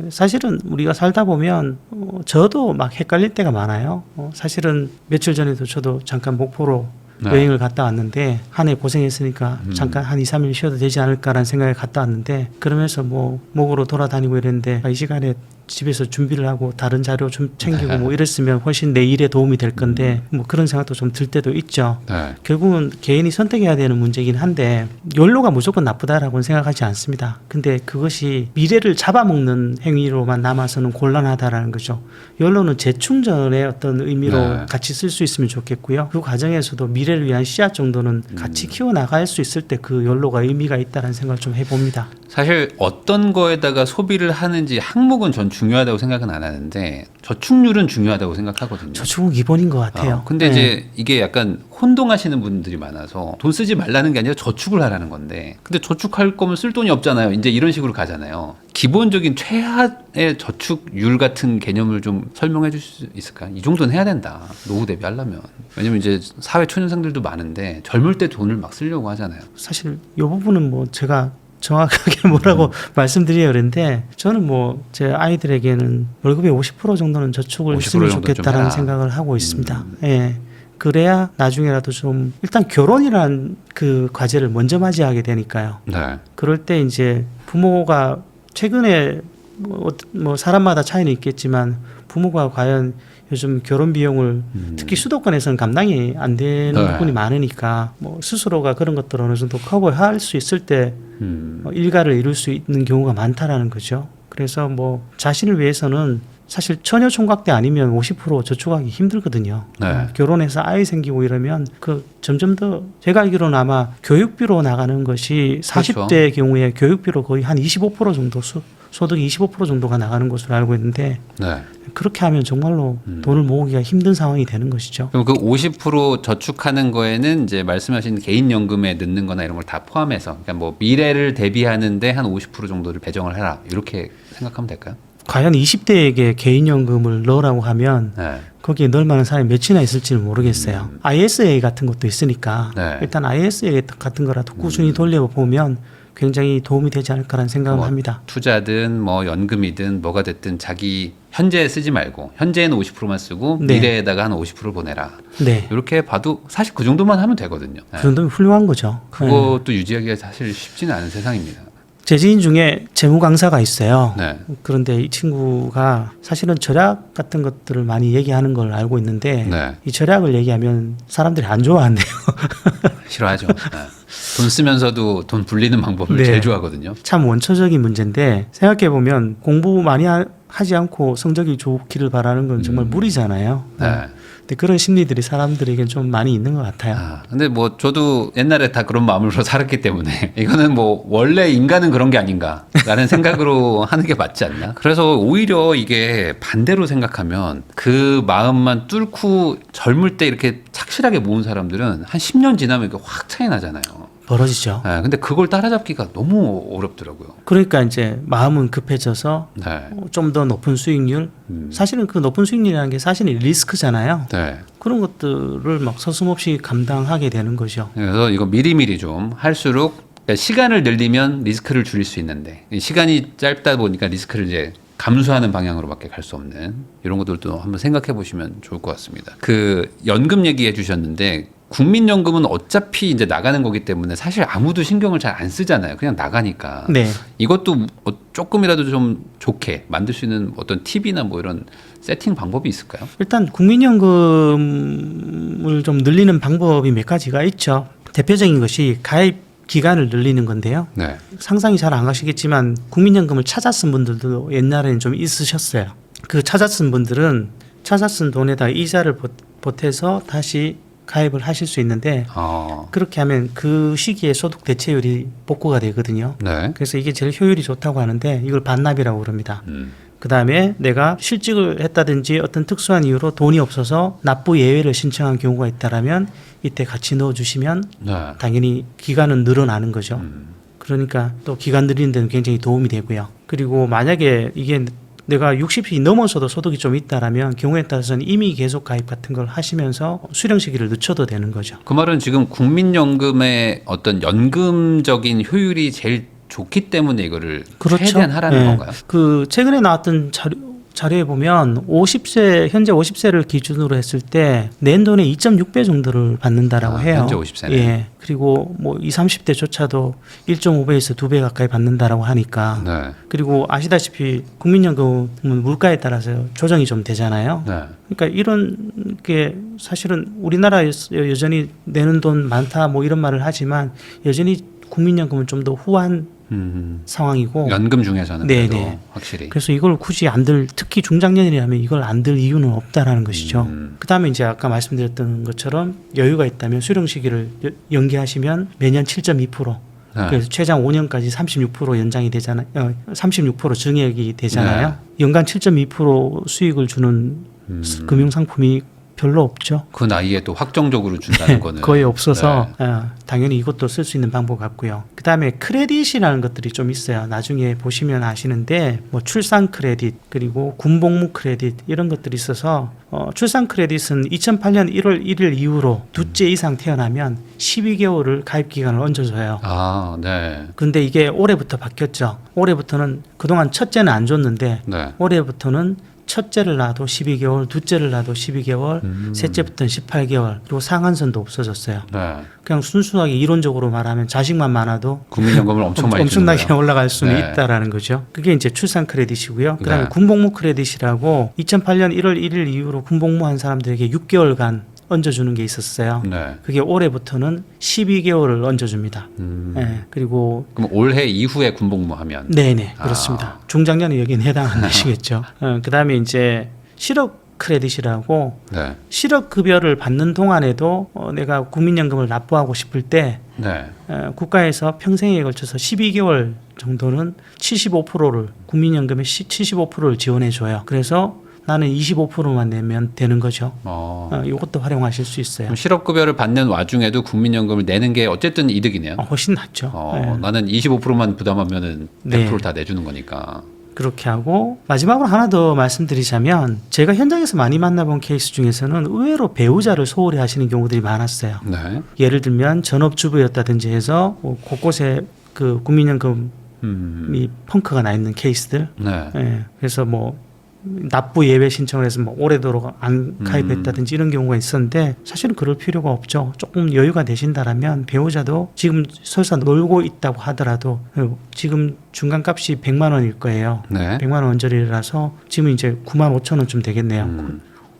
사실은 우리가 살다 보면 저도 막 헷갈릴 때가 많아요. 사실은 며칠 전에도 저도 잠깐 목포로 네. 여행을 갔다 왔는데 한 해 고생했으니까 잠깐 한 2, 3일 쉬어도 되지 않을까라는 생각에 갔다 왔는데 그러면서 뭐 목으로 돌아다니고 이랬는데 이 시간에 집에서 준비를 하고 다른 자료 좀 챙기고 뭐 이랬으면 훨씬 내 일에 도움이 될 건데 뭐 그런 생각도 좀 들 때도 있죠. 네. 결국은 개인이 선택해야 되는 문제긴 한데 연로가 무조건 나쁘다라고는 생각하지 않습니다. 근데 그것이 미래를 잡아먹는 행위로만 남아서는 곤란하다라는 거죠. 연로는 재충전의 어떤 의미로 네. 같이 쓸 수 있으면 좋겠고요. 그 과정에서도 미래를 위한 씨앗 정도는 같이 키워나갈 수 있을 때 그 연로가 의미가 있다는 생각을 좀 해봅니다. 사실 어떤 거에다가 소비를 하는지 항목은 전 중요하다고 생각은 안 하는데 저축률은 중요하다고 생각하거든요. 저축은 기본인 것 같아요. 근데 네. 이제 이게 약간 혼동하시는 분들이 많아서 돈 쓰지 말라는 게 아니라 저축을 하라는 건데 근데 저축할 거면 쓸 돈이 없잖아요. 이제 이런 식으로 가잖아요. 기본적인 최하의 저축률 같은 개념을 좀 설명해 주실 수 있을까? 이 정도는 해야 된다. 노후 대비하려면. 왜냐면 이제 사회 초년생들도 많은데 젊을 때 돈을 막 쓰려고 하잖아요. 사실 이 부분은 뭐 제가 정확하게 뭐라고 말씀드려야 그런데 저는 뭐 제 아이들에게는 월급의 50% 정도는 저축을 50% 했으면 정도 좀 좋겠다라는 해라. 생각을 하고 있습니다. 예. 그래야 나중에라도 좀 일단 결혼이라는 그 과제를 먼저 맞이하게 되니까요. 네. 그럴 때 이제 부모가 최근에 뭐 사람마다 차이는 있겠지만 부모가 과연 요즘 결혼 비용을 특히 수도권에서는 감당이 안 되는 네. 부분이 많으니까 뭐 스스로가 그런 것들을 어느 정도 커버할 수 있을 때 일가를 이룰 수 있는 경우가 많다라는 거죠. 그래서 뭐 자신을 위해서는 사실 처녀 총각 때 아니면 50% 저축하기 힘들거든요. 네. 결혼해서 아이 생기고 이러면 그 점점 더 제가 알기로는 아마 교육비로 나가는 것이 40대의 경우에 교육비로 거의 한 25% 정도 소득이 25% 정도가 나가는 것으로 알고 있는데 네. 그렇게 하면 정말로 돈을 모으기가 힘든 상황이 되는 것이죠. 그럼 그 50% 저축하는 거에는 이제 말씀하신 개인연금에 넣는 거나 이런 걸 다 포함해서 그러니까 뭐 미래를 대비하는데 한 50% 정도를 배정을 해라. 이렇게 생각하면 될까요? 과연 20대에게 개인연금을 넣으라고 하면 네. 거기에 넣을 만한 사람이 몇이나 있을지는 모르겠어요. ISA 같은 것도 있으니까 네. 일단 ISA 같은 거라도 꾸준히 돌려보면 굉장히 도움이 되지 않을까라는 생각을 뭐 합니다. 투자든 뭐 연금이든 뭐가 됐든 자기 현재에 쓰지 말고 현재에는 50%만 쓰고 네. 미래에다가 한 50%를 보내라. 네. 이렇게 봐도 사실 그 정도만 하면 되거든요. 네. 그 정도면 훌륭한 거죠. 네. 그것도 유지하기가 사실 쉽지는 않은 세상입니다. 제 지인 중에 재무 강사가 있어요. 네. 그런데 이 친구가 사실은 절약 같은 것들을 많이 얘기하는 걸 알고 있는데 네. 이 절약을 얘기하면 사람들이 안 좋아한대요. 싫어하죠. 네. 돈 쓰면서도 돈 불리는 방법을 네. 제일 좋아하거든요. 참 원초적인 문제인데 생각해 보면 공부 많이 하지 않고 성적이 좋기를 바라는 건 정말 무리잖아요. 네. 근데 그런 심리들이 사람들에겐 좀 많이 있는 것 같아요. 근데 뭐 저도 옛날에 다 그런 마음으로 살았기 때문에 이거는 뭐 원래 인간은 그런 게 아닌가라는 생각으로 하는 게 맞지 않나? 그래서 오히려 이게 반대로 생각하면 그 마음만 뚫고 젊을 때 이렇게 착실하게 모은 사람들은 한 10년 지나면 이게 확 차이 나잖아요. 벌어지죠. 네, 근데 그걸 따라잡기가 너무 어렵더라고요. 그러니까 이제 마음은 급해져서 네. 좀 더 높은 수익률 사실은 그 높은 수익률이라는 게 사실은 리스크잖아요. 네. 그런 것들을 막 서슴없이 감당하게 되는 거죠. 그래서 이거 미리미리 좀 할수록 그러니까 시간을 늘리면 리스크를 줄일 수 있는데 시간이 짧다 보니까 리스크를 이제 감수하는 방향으로밖에 갈 수 없는 이런 것들도 한번 생각해 보시면 좋을 것 같습니다. 그 연금 얘기해 주셨는데 국민연금은 어차피 이제 나가는 거기 때문에 사실 아무도 신경을 잘 안 쓰잖아요. 그냥 나가니까. 네. 이것도 조금이라도 좀 좋게 만들 수 있는 어떤 팁이나 뭐 이런 세팅 방법이 있을까요? 일단 국민연금을 좀 늘리는 방법이 몇 가지가 있죠. 대표적인 것이 가입 기간을 늘리는 건데요. 네. 상상이 잘 안 가시겠지만 국민연금을 찾아 쓴 분들도 옛날에는 좀 있으셨어요. 그 찾아 쓴 분들은 찾아 쓴 돈에다 이자를 보태서 다시 가입을 하실 수 있는데 그렇게 하면 그 시기에 소득 대체율이 복구가 되거든요. 네. 그래서 이게 제일 효율이 좋다고 하는데 이걸 반납이라고 그럽니다. 그 다음에 내가 실직을 했다든지 어떤 특수한 이유로 돈이 없어서 납부 예외를 신청한 경우가 있다라면 이때 같이 넣어주시면 네. 당연히 기간은 늘어나는 거죠. 그러니까 또 기간 늘리는 데는 굉장히 도움이 되고요. 그리고 만약에 이게 내가 60이 넘어서도 소득이 좀 있다라면 경우에 따라서는 이미 계속 가입 같은 걸 하시면서 수령 시기를 늦춰도 되는 거죠. 그 말은 지금 국민연금의 어떤 연금적인 효율이 제일 좋기 때문에 이거를 그렇죠. 최대한 하라는 네. 건가요? 그 최근에 나왔던 자료에 보면 50세 현재 50세를 기준으로 했을 때 낸 돈의 2.6배 정도를 받는다라고 해요. 현재 50세는. 예. 그리고 뭐 20, 30대조차도 1.5배에서 2배 가까이 받는다라고 하니까. 네. 그리고 아시다시피 국민연금은 물가에 따라서 조정이 좀 되잖아요. 네. 그러니까 이런 게 사실은 우리나라에서 여전히 내는 돈 많다 뭐 이런 말을 하지만 여전히 국민연금은 좀 더 후한 상황이고 연금 중에서는 네네. 그래도 확실히. 그래서 이걸 굳이 안 들 특히 중장년이라면 이걸 안 들 이유는 없다라는 것이죠. 그다음에 이제 아까 말씀드렸던 것처럼 여유가 있다면 수령 시기를 연기하시면 매년 7.2% 네. 그래서 최장 5년까지 36% 연장이 되잖아요. 36% 증액이 되잖아요. 네. 연간 7.2% 수익을 주는 금융 상품이 별로 없죠. 그 나이에 또 확정적으로 준다는 거는 거의 없어서 네. 당연히 이것도 쓸 수 있는 방법 같고요. 그다음에 크레딧이라는 것들이 좀 있어요. 나중에 보시면 아시는데 뭐 출산 크레딧 그리고 군복무 크레딧 이런 것들이 있어서 출산 크레딧은 2008년 1월 1일 이후로 둘째 이상 태어나면 12개월을 가입 기간을 얹어줘요. 아, 네. 근데 이게 올해부터 바뀌었죠. 올해부터는 그동안 첫째는 안 줬는데 네. 올해부터는 첫째를 낳아도 12개월, 둘째를 낳아도 12개월, 셋째부터는 18개월, 그리고 상한선도 없어졌어요. 네. 그냥 순수하게 이론적으로 말하면 자식만 많아도 국민연금을 엄청 많이 주는 엄청나게 거예요. 올라갈 수는 네. 있다라는 거죠. 그게 이제 출산 크레딧이고요. 그다음에 네. 군복무 크레딧이라고 2008년 1월 1일 이후로 군복무한 사람들에게 6개월간 얹어주는 게 있었어요. 네. 그게 올해부터는 12개월을 얹어줍니다. 네. 그리고 그럼 올해 이후에 군복무하면 네네 그렇습니다. 중장년이 여기는 해당 안 되시겠죠. 그다음에 이제 실업 크레딧이라고 네. 실업 급여를 받는 동안에도 내가 국민연금을 납부하고 싶을 때 네. 국가에서 평생에 걸쳐서 12개월 정도는 75%를 국민연금의 75%를 지원해 줘요. 그래서 나는 25%만 내면 되는 거죠. 이것도 활용하실 수 있어요. 그럼 실업급여를 받는 와중에도 국민연금을 내는 게 어쨌든 이득이네요. 훨씬 낫죠. 네. 나는 25%만 부담하면은 100%를 네. 다 내주는 거니까. 그렇게 하고 마지막으로 하나 더 말씀드리자면 제가 현장에서 많이 만나본 케이스 중에서는 의외로 배우자를 소홀히 하시는 경우들이 많았어요. 네. 예를 들면 전업주부였다든지 해서 곳곳에 그 국민연금이 펑크가 나 있는 케이스들. 네. 예, 그래서 뭐 납부 예외 신청을 해서 뭐 오래도록 안 가입했다든지 이런 경우가 있었는데 사실은 그럴 필요가 없죠. 조금 여유가 되신다라면 배우자도 지금 설사 놀고 있다고 하더라도 지금 중간값이 100만 원일 거예요. 네. 100만 원 언저리라서 지금 이제 9만 5천 원쯤 되겠네요.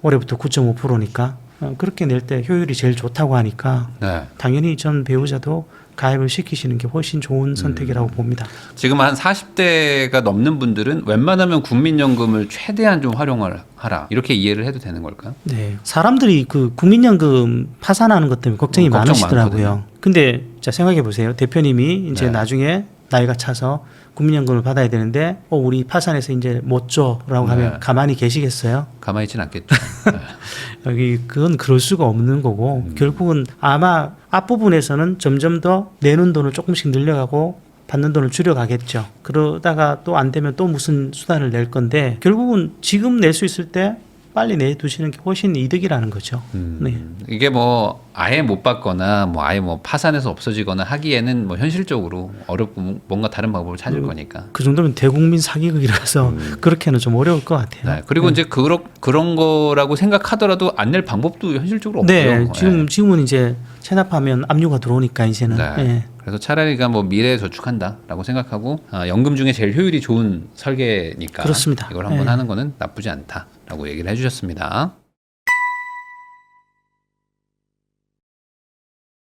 올해부터 9.5%니까 그렇게 낼 때 효율이 제일 좋다고 하니까 네. 당연히 전 배우자도 가입을 시키시는 게 훨씬 좋은 선택이라고 봅니다. 지금 한 40대가 넘는 분들은 웬만하면 국민연금을 최대한 좀 활용을 하라 이렇게 이해를 해도 되는 걸까요? 네, 사람들이 그 국민연금 파산하는 것 때문에 걱정이 걱정 많으시더라고요. 많거든요. 근데 자 생각해 보세요. 대표님이 이제 네. 나중에 나이가 차서 국민연금을 받아야 되는데 우리 파산해서 이제 못 줘라고 하면 네. 가만히 계시겠어요? 가만히 있진 않겠죠. 네. 여기 그건 그럴 수가 없는 거고 결국은 아마 앞부분에서는 점점 더 내는 돈을 조금씩 늘려가고 받는 돈을 줄여가겠죠. 그러다가 또 안 되면 또 무슨 수단을 낼 건데 결국은 지금 낼 수 있을 때 빨리 내두시는 게 훨씬 이득이라는 거죠. 네. 이게 뭐 아예 못 받거나 뭐 아예 뭐 파산해서 없어지거나 하기에는 뭐 현실적으로 어렵고 뭔가 다른 방법을 찾을 거니까. 그 정도면 대국민 사기극이라서 그렇게는 좀 어려울 것 같아요. 네. 그리고 이제 그런 거라고 생각하더라도 안 낼 방법도 현실적으로 없고요. 네, 지금은 이제 체납하면 압류가 들어오니까 이제는. 네. 네. 그래서 차라리가 뭐 미래에 저축한다라고 생각하고 연금 중에 제일 효율이 좋은 설계니까 그렇습니다. 이걸 한번 네. 하는 거는 나쁘지 않다라고 얘기를 해주셨습니다.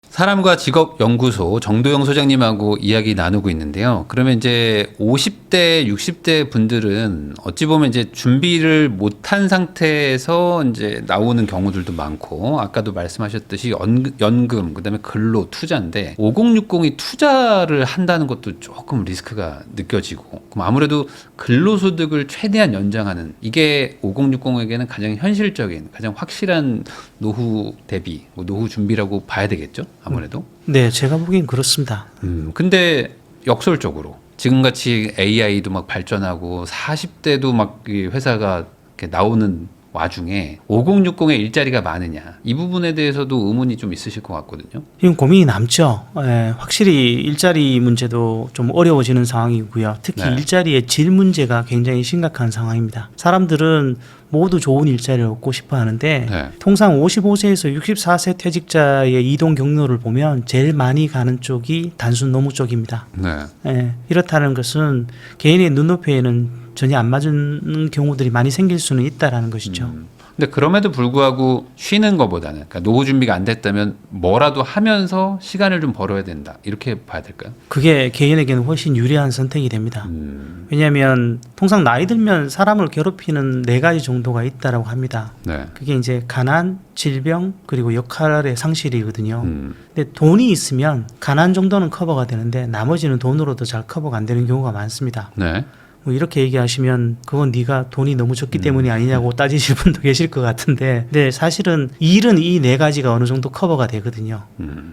사람과 직업 연구소 정도영 소장님하고 이야기 나누고 있는데요. 그러면 이제 50대, 60대 분들은 어찌 보면 이제 준비를 못한 상태에서 이제 나오는 경우들도 많고, 아까도 말씀하셨듯이 연금, 그다음에 근로, 투자인데 5060이 투자를 한다는 것도 조금 리스크가 느껴지고, 그럼 아무래도 근로소득을 최대한 연장하는 이게 5060에게는 가장 현실적인, 가장 확실한 노후 대비, 노후 준비라고 봐야 되겠죠. 아무래도. 네, 제가 보기엔 그렇습니다. 근데 역설적으로 지금같이 AI도 막 발전하고 40대도 막 이 회사가 이렇게 나오는 와중에 5060의 일자리가 많으냐 이 부분에 대해서도 의문이 좀 있으실 것 같거든요. 이건 고민이 남죠. 확실히 일자리 문제도 좀 어려워지는 상황이고요. 특히 네. 일자리의 질 문제가 굉장히 심각한 상황입니다. 사람들은 모두 좋은 일자리를 얻고 싶어 하는데 네. 통상 55세에서 64세 퇴직자의 이동 경로를 보면 제일 많이 가는 쪽이 단순 노무 쪽입니다. 네. 이렇다는 것은 개인의 눈높이에는 전혀 안 맞는 경우들이 많이 생길 수는 있다라는 것이죠. 근데 그럼에도 불구하고 쉬는 것보다는 그러니까 노후 준비가 안 됐다면 뭐라도 하면서 시간을 좀 벌어야 된다 이렇게 봐야 될까요? 그게 개인에게는 훨씬 유리한 선택이 됩니다. 왜냐하면 통상 나이 들면 사람을 괴롭히는 4가지 정도가 있다라고 합니다. 네. 그게 이제 가난, 질병, 그리고 역할의 상실이거든요. 근데 돈이 있으면 가난 정도는 커버가 되는데 나머지는 돈으로도 잘 커버가 안 되는 경우가 많습니다. 네. 뭐 이렇게 얘기하시면 그건 네가 돈이 너무 적기 때문이 아니냐고 따지실 분도 계실 것 같은데, 근데 사실은 일은 이 4가지가 어느 정도 커버가 되거든요.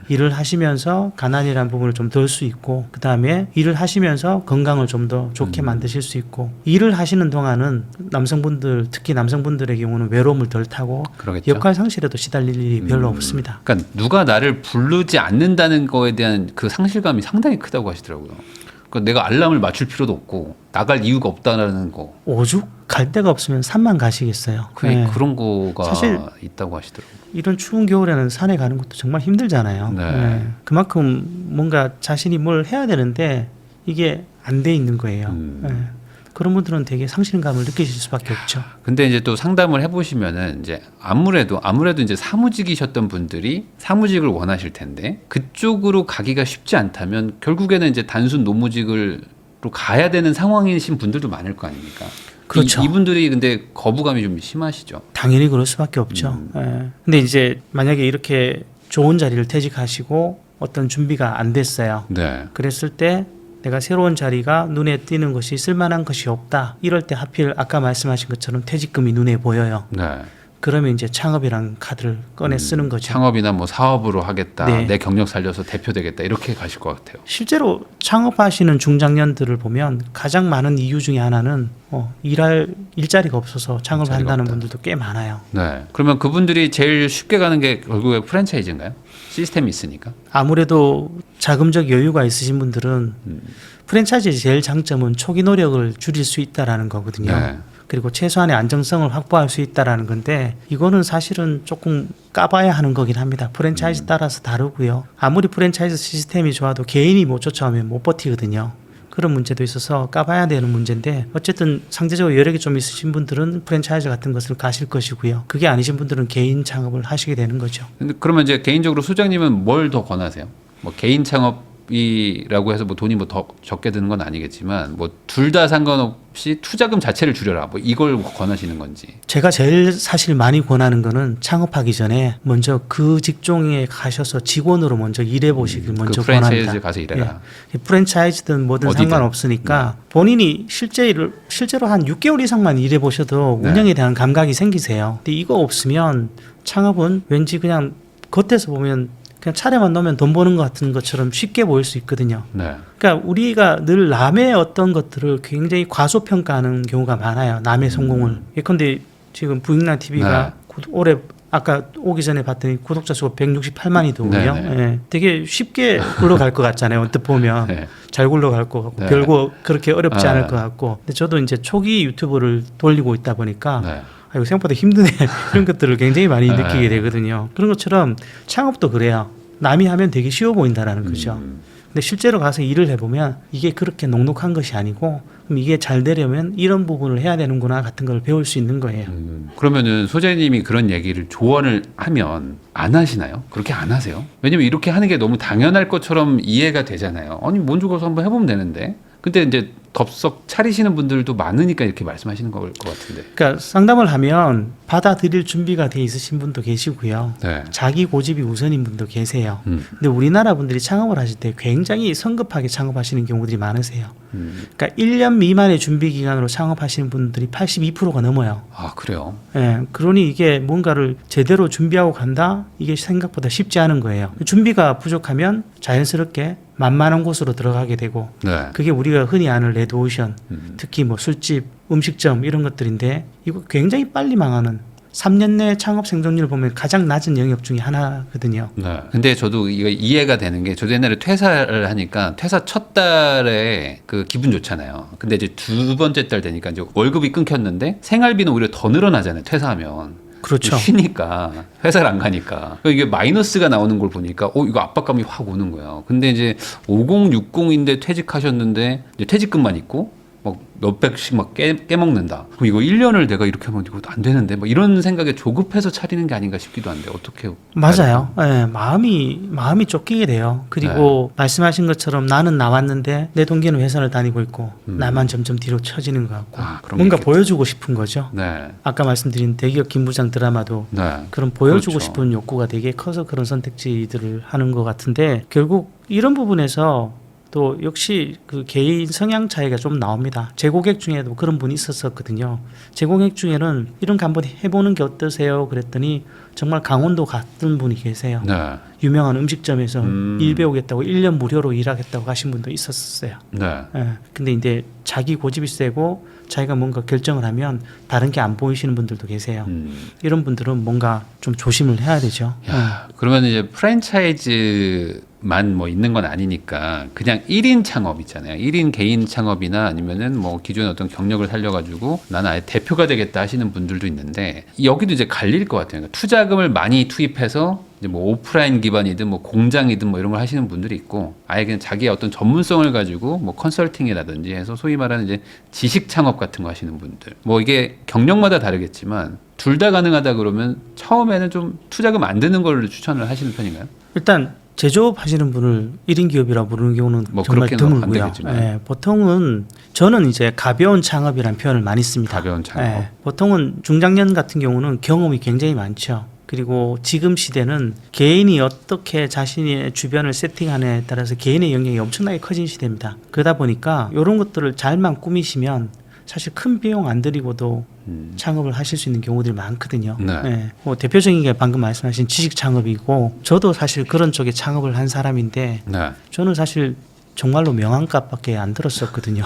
일을 하시면서 가난이라는 부분을 좀 덜 수 있고, 그 다음에 일을 하시면서 건강을 좀 더 좋게 만드실 수 있고, 일을 하시는 동안은 남성분들, 특히 남성분들의 경우는 외로움을 덜 타고 그러겠죠. 역할 상실에도 시달릴 일이 별로 없습니다. 그러니까 누가 나를 부르지 않는다는 거에 대한 그 상실감이 상당히 크다고 하시더라고요. 그러니까 내가 알람을 맞출 필요도 없고 나갈 이유가 없다라는 거. 오죽 갈 데가 없으면 산만 가시겠어요. 네. 그런 거가 사실 있다고 하시더라고요. 이런 추운 겨울에는 산에 가는 것도 정말 힘들잖아요. 네. 그만큼 뭔가 자신이 뭘 해야 되는데 이게 안 돼 있는 거예요. 그런 분들은 되게 상실감을 느끼실 수밖에 없죠. 근데 이제 또 상담을 해보시면은 이제 아무래도 이제 사무직이셨던 분들이 사무직을 원하실 텐데 그쪽으로 가기가 쉽지 않다면 결국에는 이제 단순 노무직으로 가야 되는 상황이신 분들도 많을 거 아닙니까? 그렇죠. 이분들이 근데 거부감이 좀 심하시죠. 당연히 그럴 수밖에 없죠. 근데 이제 만약에 이렇게 좋은 자리를 퇴직하시고 어떤 준비가 안 됐어요. 네. 그랬을 때 내가 새로운 자리가 눈에 띄는 것이 쓸만한 것이 없다. 이럴 때 하필 아까 말씀하신 것처럼 퇴직금이 눈에 보여요. 네. 그러면 이제 창업이라는 카드를 꺼내 쓰는 거죠. 창업이나 뭐 사업으로 하겠다. 네. 내 경력 살려서 대표 되겠다. 이렇게 가실 것 같아요. 실제로 창업하시는 중장년들을 보면 가장 많은 이유 중에 하나는 일할 일자리가 없어서 창업을 일자리가 한다는 없다. 분들도 꽤 많아요. 네. 그러면 그분들이 제일 쉽게 가는 게 결국에 프랜차이즈인가요? 시스템이 있으니까. 아무래도 자금적 여유가 있으신 분들은 프랜차이즈의 제일 장점은 초기 노력을 줄일 수 있다라는 거거든요. 네. 그리고 최소한의 안정성을 확보할 수 있다라는 건데 이거는 사실은 조금 까봐야 하는 거긴 합니다. 프랜차이즈 따라서 다르고요. 아무리 프랜차이즈 시스템이 좋아도 개인이 못 쫓아오면 못 버티거든요. 그런 문제도 있어서 까봐야 되는 문제인데 어쨌든 상대적으로 여력이 좀 있으신 분들은 프랜차이즈 같은 것을 가실 것이고요. 그게 아니신 분들은 개인 창업을 하시게 되는 거죠. 근데 그러면 이제 개인적으로 소장님은 뭘 더 권하세요? 뭐 개인 창업이라고 해서 뭐 돈이 뭐 더 적게 드는 건 아니겠지만 뭐 둘 다 상관없이 투자금 자체를 줄여라. 뭐 이걸 권하시는 건지. 제가 제일 사실 많이 권하는 거는 창업하기 전에 먼저 그 직종에 가셔서 직원으로 먼저 일해 보시길 먼저 그 프랜차이즈 권합니다. 가서 일해라. 예. 프랜차이즈든 뭐든 어디든. 상관없으니까 본인이 실제로 한 6개월 이상만 일해 보셔도 네. 운영에 대한 감각이 생기세요. 근데 이거 없으면 창업은 왠지 그냥 겉에서 보면 그냥 차례만 넣으면 돈 버는 것 같은 것처럼 쉽게 보일 수 있거든요. 네. 그러니까 우리가 늘 남의 어떤 것들을 굉장히 과소평가하는 경우가 많아요. 남의 성공을. 예컨대 지금 부익나 TV가 올해 아까 오기 전에 봤더니 구독자 수가 168만이더군요. 네, 네. 예, 되게 쉽게 굴러갈 것 같잖아요. 언뜻 보면 네. 잘 굴러갈 것 같고 네. 별거 그렇게 어렵지 네. 않을 것 같고. 근데 저도 이제 초기 유튜브를 돌리고 있다 보니까 네. 이거 생각보다 힘드네 이런 것들을 굉장히 많이 네. 느끼게 되거든요. 그런 것처럼 창업도 그래요. 남이 하면 되게 쉬워 보인다라는 거죠. 근데 실제로 가서 일을 해보면 이게 그렇게 녹록한 것이 아니고 그럼 이게 잘 되려면 이런 부분을 해야 되는구나 같은 걸 배울 수 있는 거예요. 그러면은 소장님이 그런 얘기를 조언을 하면 안 하시나요? 그렇게 안 하세요? 왜냐면 이렇게 하는 게 너무 당연할 것처럼 이해가 되잖아요. 아니 먼저 가서 한번 해보면 되는데. 근데 이제 덥석 차리시는 분들도 많으니까 이렇게 말씀하시는 걸 것 같은데. 그러니까 상담을 하면 받아들일 준비가 돼 있으신 분도 계시고요. 네. 자기 고집이 우선인 분도 계세요. 근데 우리나라 분들이 창업을 하실 때 굉장히 성급하게 창업하시는 경우들이 많으세요. 그러니까 1년 미만의 준비 기간으로 창업하시는 분들이 82%가 넘어요. 아 그래요? 예, 그러니 이게 뭔가를 제대로 준비하고 간다? 이게 생각보다 쉽지 않은 거예요. 준비가 부족하면 자연스럽게 만만한 곳으로 들어가게 되고 네. 그게 우리가 흔히 아는 레드오션, 특히 뭐 술집, 음식점 이런 것들인데 이거 굉장히 빨리 망하는 3년 내 창업 생존율 보면 가장 낮은 영역 중에 하나거든요. 네. 근데 저도 이거 이해가 되는 게 저도 옛날에 퇴사를 하니까 퇴사 첫 달에 그 기분 좋잖아요. 근데 이제 두 번째 달 되니까 이제 월급이 끊겼는데 생활비는 오히려 더 늘어나잖아요. 퇴사하면. 그렇죠. 쉬니까 회사를 안 가니까 그러니까 이게 마이너스가 나오는 걸 보니까 이거 압박감이 확 오는 거예요. 근데 이제 5060인데 퇴직하셨는데 이제 퇴직금만 있고 막 몇백씩 막 깨먹는다. 그럼 이거 1년을 내가 이렇게 하면 이거 안 되는데 막 이런 생각에 조급해서 차리는 게 아닌가 싶기도 한데 어떻게 맞아요. 예, 마음이 쫓기게 돼요. 그리고 말씀하신 것처럼 나는 나왔는데 내 동기는 회사를 다니고 있고 나만 점점 뒤로 처지는 것 같고 그런 뭔가 게 보여주고 싶은 거죠. 네. 아까 말씀드린 대기업 김부장 드라마도 네. 그런 보여주고 그렇죠. 싶은 욕구가 되게 커서 그런 선택지들을 하는 것 같은데 결국 이런 부분에서 또 역시 그 개인 성향 차이가 좀 나옵니다. 제 고객 중에도 그런 분이 있었거든요. 제 고객 중에는 이런 거 한번 해보는 게 어떠세요? 그랬더니 정말 강원도 갔던 분이 계세요. 네. 유명한 음식점에서 일 배우겠다고 1년 무료로 일하겠다고 하신 분도 있었어요. 네. 예. 근데 이제 자기 고집이 세고 자기가 뭔가 결정을 하면 다른 게 안 보이시는 분들도 계세요. 이런 분들은 뭔가 좀 조심을 해야 되죠. 야, 그러면 이제 프랜차이즈만 뭐 있는 건 아니니까 그냥 1인 창업 있잖아요. 1인 개인 창업이나 아니면은 뭐 기존의 어떤 경력을 살려가지고 나는 아예 대표가 되겠다 하시는 분들도 있는데 여기도 이제 갈릴 것 같아요. 그러니까 투자금을 많이 투입해서 이제 뭐 오프라인 기반이든 뭐 공장이든 뭐 이런 걸 하시는 분들이 있고 아예 그냥 자기의 어떤 전문성을 가지고 뭐 컨설팅이라든지 해서 소위 말하는 이제 지식 창업 같은 거 하시는 분들 뭐 이게 경력마다 다르겠지만 둘 다 가능하다 그러면 처음에는 좀 투자금 안 드는 걸 추천을 하시는 편인가요? 일단 제조업 하시는 분을 1인 기업이라고 부르는 경우는 뭐 정말 그렇게는 안 드물고요. 되겠지만. 예, 보통은 저는 이제 가벼운 창업이라는 표현을 많이 씁니다. 가벼운 창업. 예, 보통은 중장년 같은 경우는 경험이 굉장히 많죠. 그리고 지금 시대는 개인이 어떻게 자신의 주변을 세팅하느냐에 따라서 개인의 영향이 엄청나게 커진 시대입니다. 그러다 보니까 이런 것들을 잘만 꾸미시면 사실 큰 비용 안 들이고도 창업을 하실 수 있는 경우들이 많거든요. 네. 예, 뭐 대표적인 게 방금 말씀하신 지식 창업이고 저도 사실 그런 쪽에 창업을 한 사람인데 네. 저는 사실 정말로 명함값밖에 안 들었었거든요.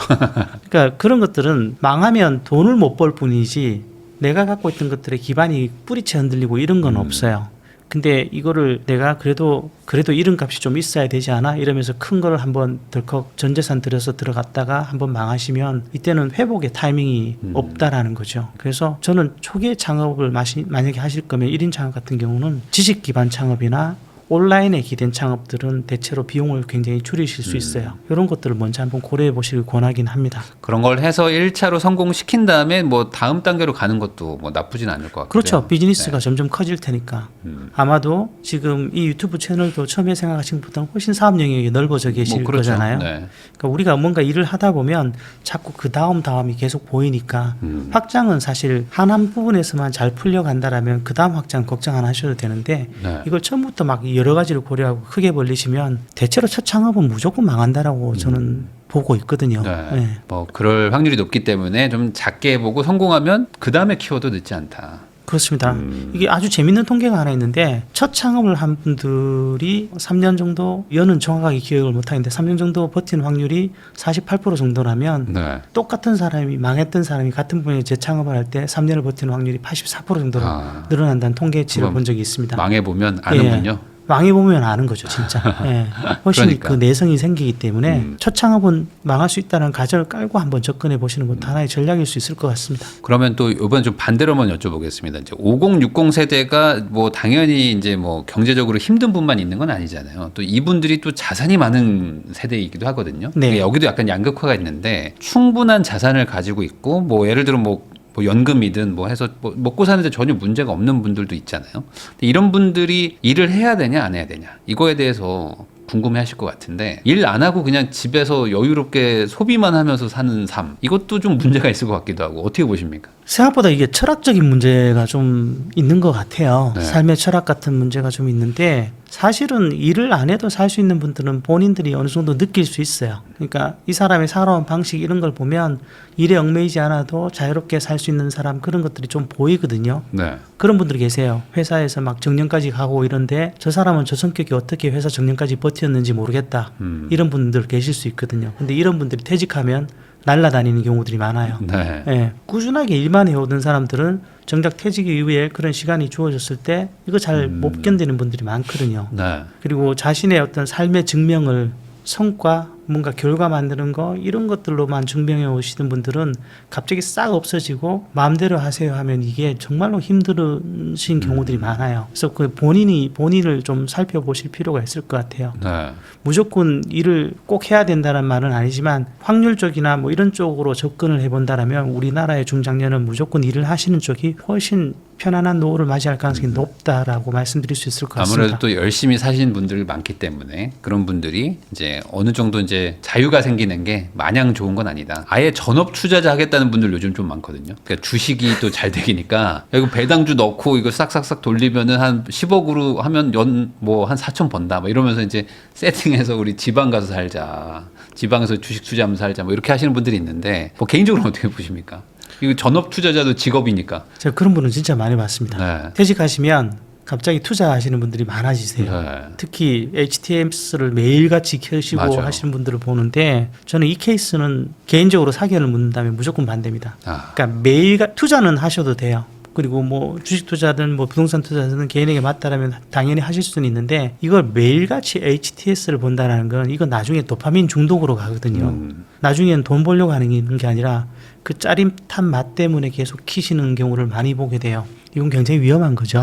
그러니까 그런 것들은 망하면 돈을 못 벌 뿐이지 내가 갖고 있던 것들의 기반이 뿌리채 흔들리고 이런 건 없어요. 근데 이거를 내가 그래도 이름값이 좀 있어야 되지 않아? 이러면서 큰 거를 한번 덜컥 전 재산 들여서 들어갔다가 한번 망하시면 이때는 회복의 타이밍이 없다라는 거죠. 그래서 저는 초기에 창업을 만약에 하실 거면 1인 창업 같은 경우는 지식 기반 창업이나 온라인에 기댄 창업들은 대체로 비용을 굉장히 줄이실 수 있어요. 이런 것들을 먼저 한번 고려해 보시길 권하긴 합니다. 그런 걸 해서 1차로 성공시킨 다음에 뭐 다음 단계로 가는 것도 뭐 나쁘진 않을 것 같고요. 그렇죠. 비즈니스가 점점 커질 테니까. 아마도 지금 이 유튜브 채널도 처음에 생각하신 것보다는 훨씬 사업 영역이 넓어져 계실 뭐 그렇죠. 거잖아요. 네. 그러니까 우리가 뭔가 일을 하다 보면 자꾸 그 다음이 계속 보이니까 확장은 사실 한 부분에서만 잘 풀려간다라면 그 다음 확장 걱정 안 하셔도 되는데 네. 이걸 처음부터 막 여러 가지를 고려하고 크게 벌리시면 대체로 첫 창업은 무조건 망한다라고 저는 보고 있거든요. 네. 네. 뭐 그럴 확률이 높기 때문에 좀 작게 해보고 성공하면 그 다음에 키워도 늦지 않다. 그렇습니다. 이게 아주 재밌는 통계가 하나 있는데 첫 창업을 한 분들이 3년 정도 연은 정확하게 기억을 못하는데 3년 정도 버티는 확률이 48% 정도라면 네. 똑같은 사람이 망했던 사람이 같은 분야에 재창업을 할 때 3년을 버티는 확률이 84% 정도로 늘어난다는 통계치를 본 적이 있습니다. 망해보면 아는군요. 망해보면 아는 거죠, 진짜. 예. 훨씬 그러니까. 그 내성이 생기기 때문에 첫 창업은 망할 수 있다는 가정을 깔고 한번 접근해 보시는 것도 하나의 전략일 수 있을 것 같습니다. 그러면 또 이번 좀 반대로 한번 여쭤보겠습니다. 이제 5060 세대가 뭐 당연히 이제 뭐 경제적으로 힘든 분만 있는 건 아니잖아요. 또 이분들이 또 자산이 많은 세대이기도 하거든요. 네. 그러니까 여기도 약간 양극화가 있는데 충분한 자산을 가지고 있고 뭐 예를 들어 뭐 연금이든 뭐 해서 뭐 먹고 사는데 전혀 문제가 없는 분들도 있잖아요. 근데 이런 분들이 일을 해야 되냐 안 해야 되냐 이거에 대해서 궁금해하실 것 같은데 일 안 하고 그냥 집에서 여유롭게 소비만 하면서 사는 삶 이것도 좀 문제가 있을 것 같기도 하고 어떻게 보십니까? 생각보다 이게 철학적인 문제가 좀 있는 것 같아요. 네. 삶의 철학 같은 문제가 좀 있는데 사실은 일을 안 해도 살 수 있는 분들은 본인들이 어느 정도 느낄 수 있어요. 그러니까 이 사람의 살아온 방식 이런 걸 보면 일에 얽매이지 않아도 자유롭게 살 수 있는 사람 그런 것들이 좀 보이거든요. 네. 그런 분들이 계세요. 회사에서 막 정년까지 가고 이런데 저 사람은 저 성격이 어떻게 회사 정년까지 버텼는지 모르겠다. 이런 분들 계실 수 있거든요. 근데 이런 분들이 퇴직하면 날아다니는 경우들이 많아요. 네. 예, 꾸준하게 일만 해오던 사람들은 정작 퇴직 이후에 그런 시간이 주어졌을 때 이거 잘 못 견디는 분들이 많거든요. 네. 그리고 자신의 어떤 삶의 증명을 성과, 뭔가 결과 만드는 거 이런 것들로만 증명해 오시던 분들은 갑자기 싹 없어지고 마음대로 하세요 하면 이게 정말로 힘드신 경우들이 많아요. 그래서 그 본인을 좀 살펴보실 필요가 있을 것 같아요. 네. 무조건 일을 꼭 해야 된다는 말은 아니지만 확률적이나 뭐 이런 쪽으로 접근을 해본다라면 우리나라의 중장년은 무조건 일을 하시는 쪽이 훨씬 편안한 노후를 맞이할 가능성이 높다라고 말씀드릴 수 있을 것 같습니다. 아무래도 또 열심히 사시는 분들이 많기 때문에 그런 분들이 이제 어느 정도 이제 자유가 생기는 게 마냥 좋은 건 아니다. 아예 전업 투자자 하겠다는 분들 요즘 좀 많거든요. 그러니까 주식이 또 잘 되기니까 이거 배당주 넣고 이거 싹싹싹 돌리면은 한 10억으로 하면 연 뭐 한 4천 번다. 뭐 이러면서 이제 세팅해서 우리 지방 가서 살자. 지방에서 주식 투자하면서 살자. 뭐 이렇게 하시는 분들이 있는데 뭐 개인적으로 어떻게 보십니까? 이거 전업 투자자도 직업이니까. 제가 그런 분은 진짜 많이 봤습니다. 네. 퇴직하시면 갑자기 투자하시는 분들이 많아지세요. 네. 특히 HTMS를 매일같이 켜시고 맞아요. 하시는 분들을 보는데 저는 이 케이스는 개인적으로 사견을 묻는다면 무조건 반대입니다. 그러니까 투자는 하셔도 돼요. 그리고 뭐 주식 투자든 뭐 부동산 투자든 개인에게 맞다라면 당연히 하실 수는 있는데 이걸 매일같이 HTS를 본다라는 건 이건 나중에 도파민 중독으로 가거든요. 나중에는 돈 벌려고 하는 게 아니라 그 짜릿한 맛 때문에 계속 키시는 경우를 많이 보게 돼요. 이건 굉장히 위험한 거죠.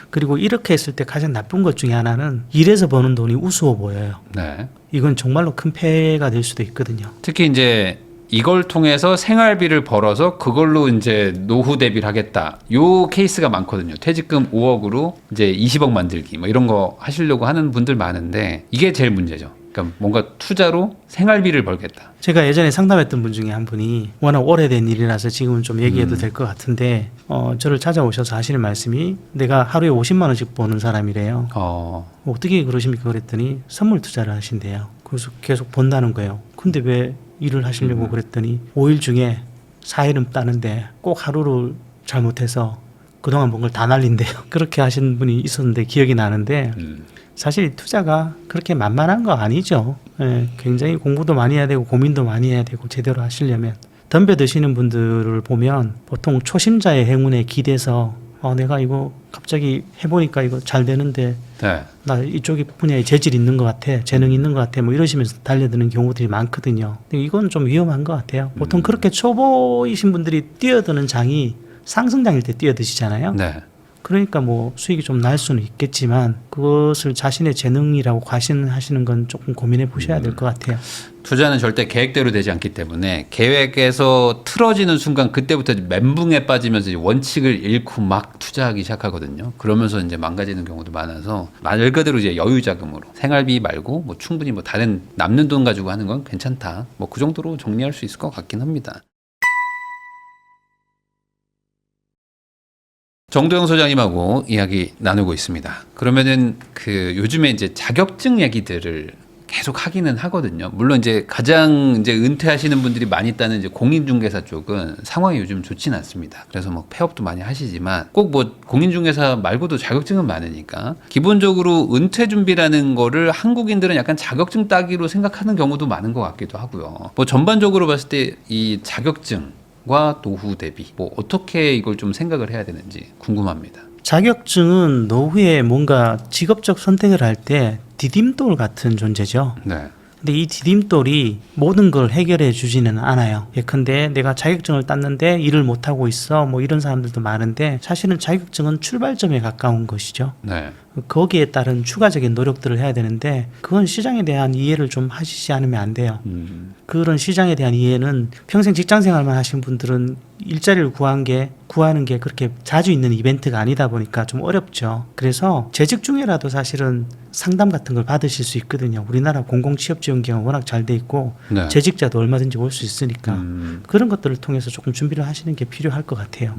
그리고 이렇게 했을 때 가장 나쁜 것 중에 하나는 일해서 버는 돈이 우스워 보여요. 네. 이건 정말로 큰 폐해가 될 수도 있거든요. 특히 이제 이걸 통해서 생활비를 벌어서 그걸로 이제 노후 대비를 하겠다. 요 케이스가 많거든요. 퇴직금 5억으로 이제 20억 만들기 뭐 이런 거 하시려고 하는 분들 많은데 이게 제일 문제죠. 그러니까 뭔가 투자로 생활비를 벌겠다. 제가 예전에 상담했던 분 중에 한 분이 워낙 오래된 일이라서 지금은 좀 얘기해도 될 것 같은데 저를 찾아오셔서 하시는 말씀이 내가 하루에 50만 원씩 버는 사람이래요. 어떻게 그러십니까? 그랬더니 선물 투자를 하신대요. 그래서 계속 번다는 거예요. 근데 왜 일을 하시려고 그랬더니 5일 중에 4일은 따는데 꼭 하루를 잘못해서 그동안 번 걸 다 날린대요. 그렇게 하신 분이 있었는데 기억이 나는데 사실 투자가 그렇게 만만한 거 아니죠. 예, 굉장히 공부도 많이 해야 되고 고민도 많이 해야 되고 제대로 하시려면 덤벼드시는 분들을 보면 보통 초심자의 행운에 기대서 내가 이거 갑자기 해보니까 이거 잘 되는데 네. 나 이쪽 분야에 재질 있는 것 같아, 재능 있는 것 같아, 뭐 이러시면서 달려드는 경우들이 많거든요. 근데 이건 좀 위험한 것 같아요. 보통 그렇게 초보이신 분들이 뛰어드는 장이 상승장일 때 뛰어드시잖아요. 네. 그러니까 뭐 수익이 좀 날 수는 있겠지만 그것을 자신의 재능이라고 과신하시는 건 조금 고민해 보셔야 될 것 같아요. 투자는 절대 계획대로 되지 않기 때문에 계획에서 틀어지는 순간 그때부터 멘붕에 빠지면서 원칙을 잃고 막 투자하기 시작하거든요. 그러면서 이제 망가지는 경우도 많아서 말 그대로 이제 여유 자금으로 생활비 말고 뭐 충분히 뭐 다른 남는 돈 가지고 하는 건 괜찮다. 뭐 그 정도로 정리할 수 있을 것 같긴 합니다. 정도영 소장님하고 이야기 나누고 있습니다. 그러면은 그 요즘에 이제 자격증 얘기들을 계속 하기는 하거든요. 물론 이제 가장 이제 은퇴하시는 분들이 많이 있다는 이제 공인중개사 쪽은 상황이 요즘 좋지는 않습니다. 그래서 뭐 폐업도 많이 하시지만 꼭 뭐 공인중개사 말고도 자격증은 많으니까 기본적으로 은퇴 준비라는 거를 한국인들은 약간 자격증 따기로 생각하는 경우도 많은 것 같기도 하고요. 뭐 전반적으로 봤을 때 이 자격증 과 노후 대비 뭐 어떻게 이걸 좀 생각을 해야 되는지 궁금합니다. 자격증은 노후에 뭔가 직업적 선택을 할 때 디딤돌 같은 존재죠. 네. 근데 이 디딤돌이 모든 걸 해결해 주지는 않아요. 예컨대 내가 자격증을 땄는데 일을 못하고 있어 뭐 이런 사람들도 많은데 사실은 자격증은 출발점에 가까운 것이죠. 네. 거기에 따른 추가적인 노력들을 해야 되는데 그건 시장에 대한 이해를 좀 하시지 않으면 안 돼요. 그런 시장에 대한 이해는 평생 직장 생활만 하신 분들은 일자리를 구하는 게 그렇게 자주 있는 이벤트가 아니다 보니까 좀 어렵죠. 그래서 재직 중에라도 사실은 상담 같은 걸 받으실 수 있거든요. 우리나라 공공취업지원기가 워낙 잘 돼 있고 네. 재직자도 얼마든지 올 수 있으니까 그런 것들을 통해서 조금 준비를 하시는 게 필요할 것 같아요.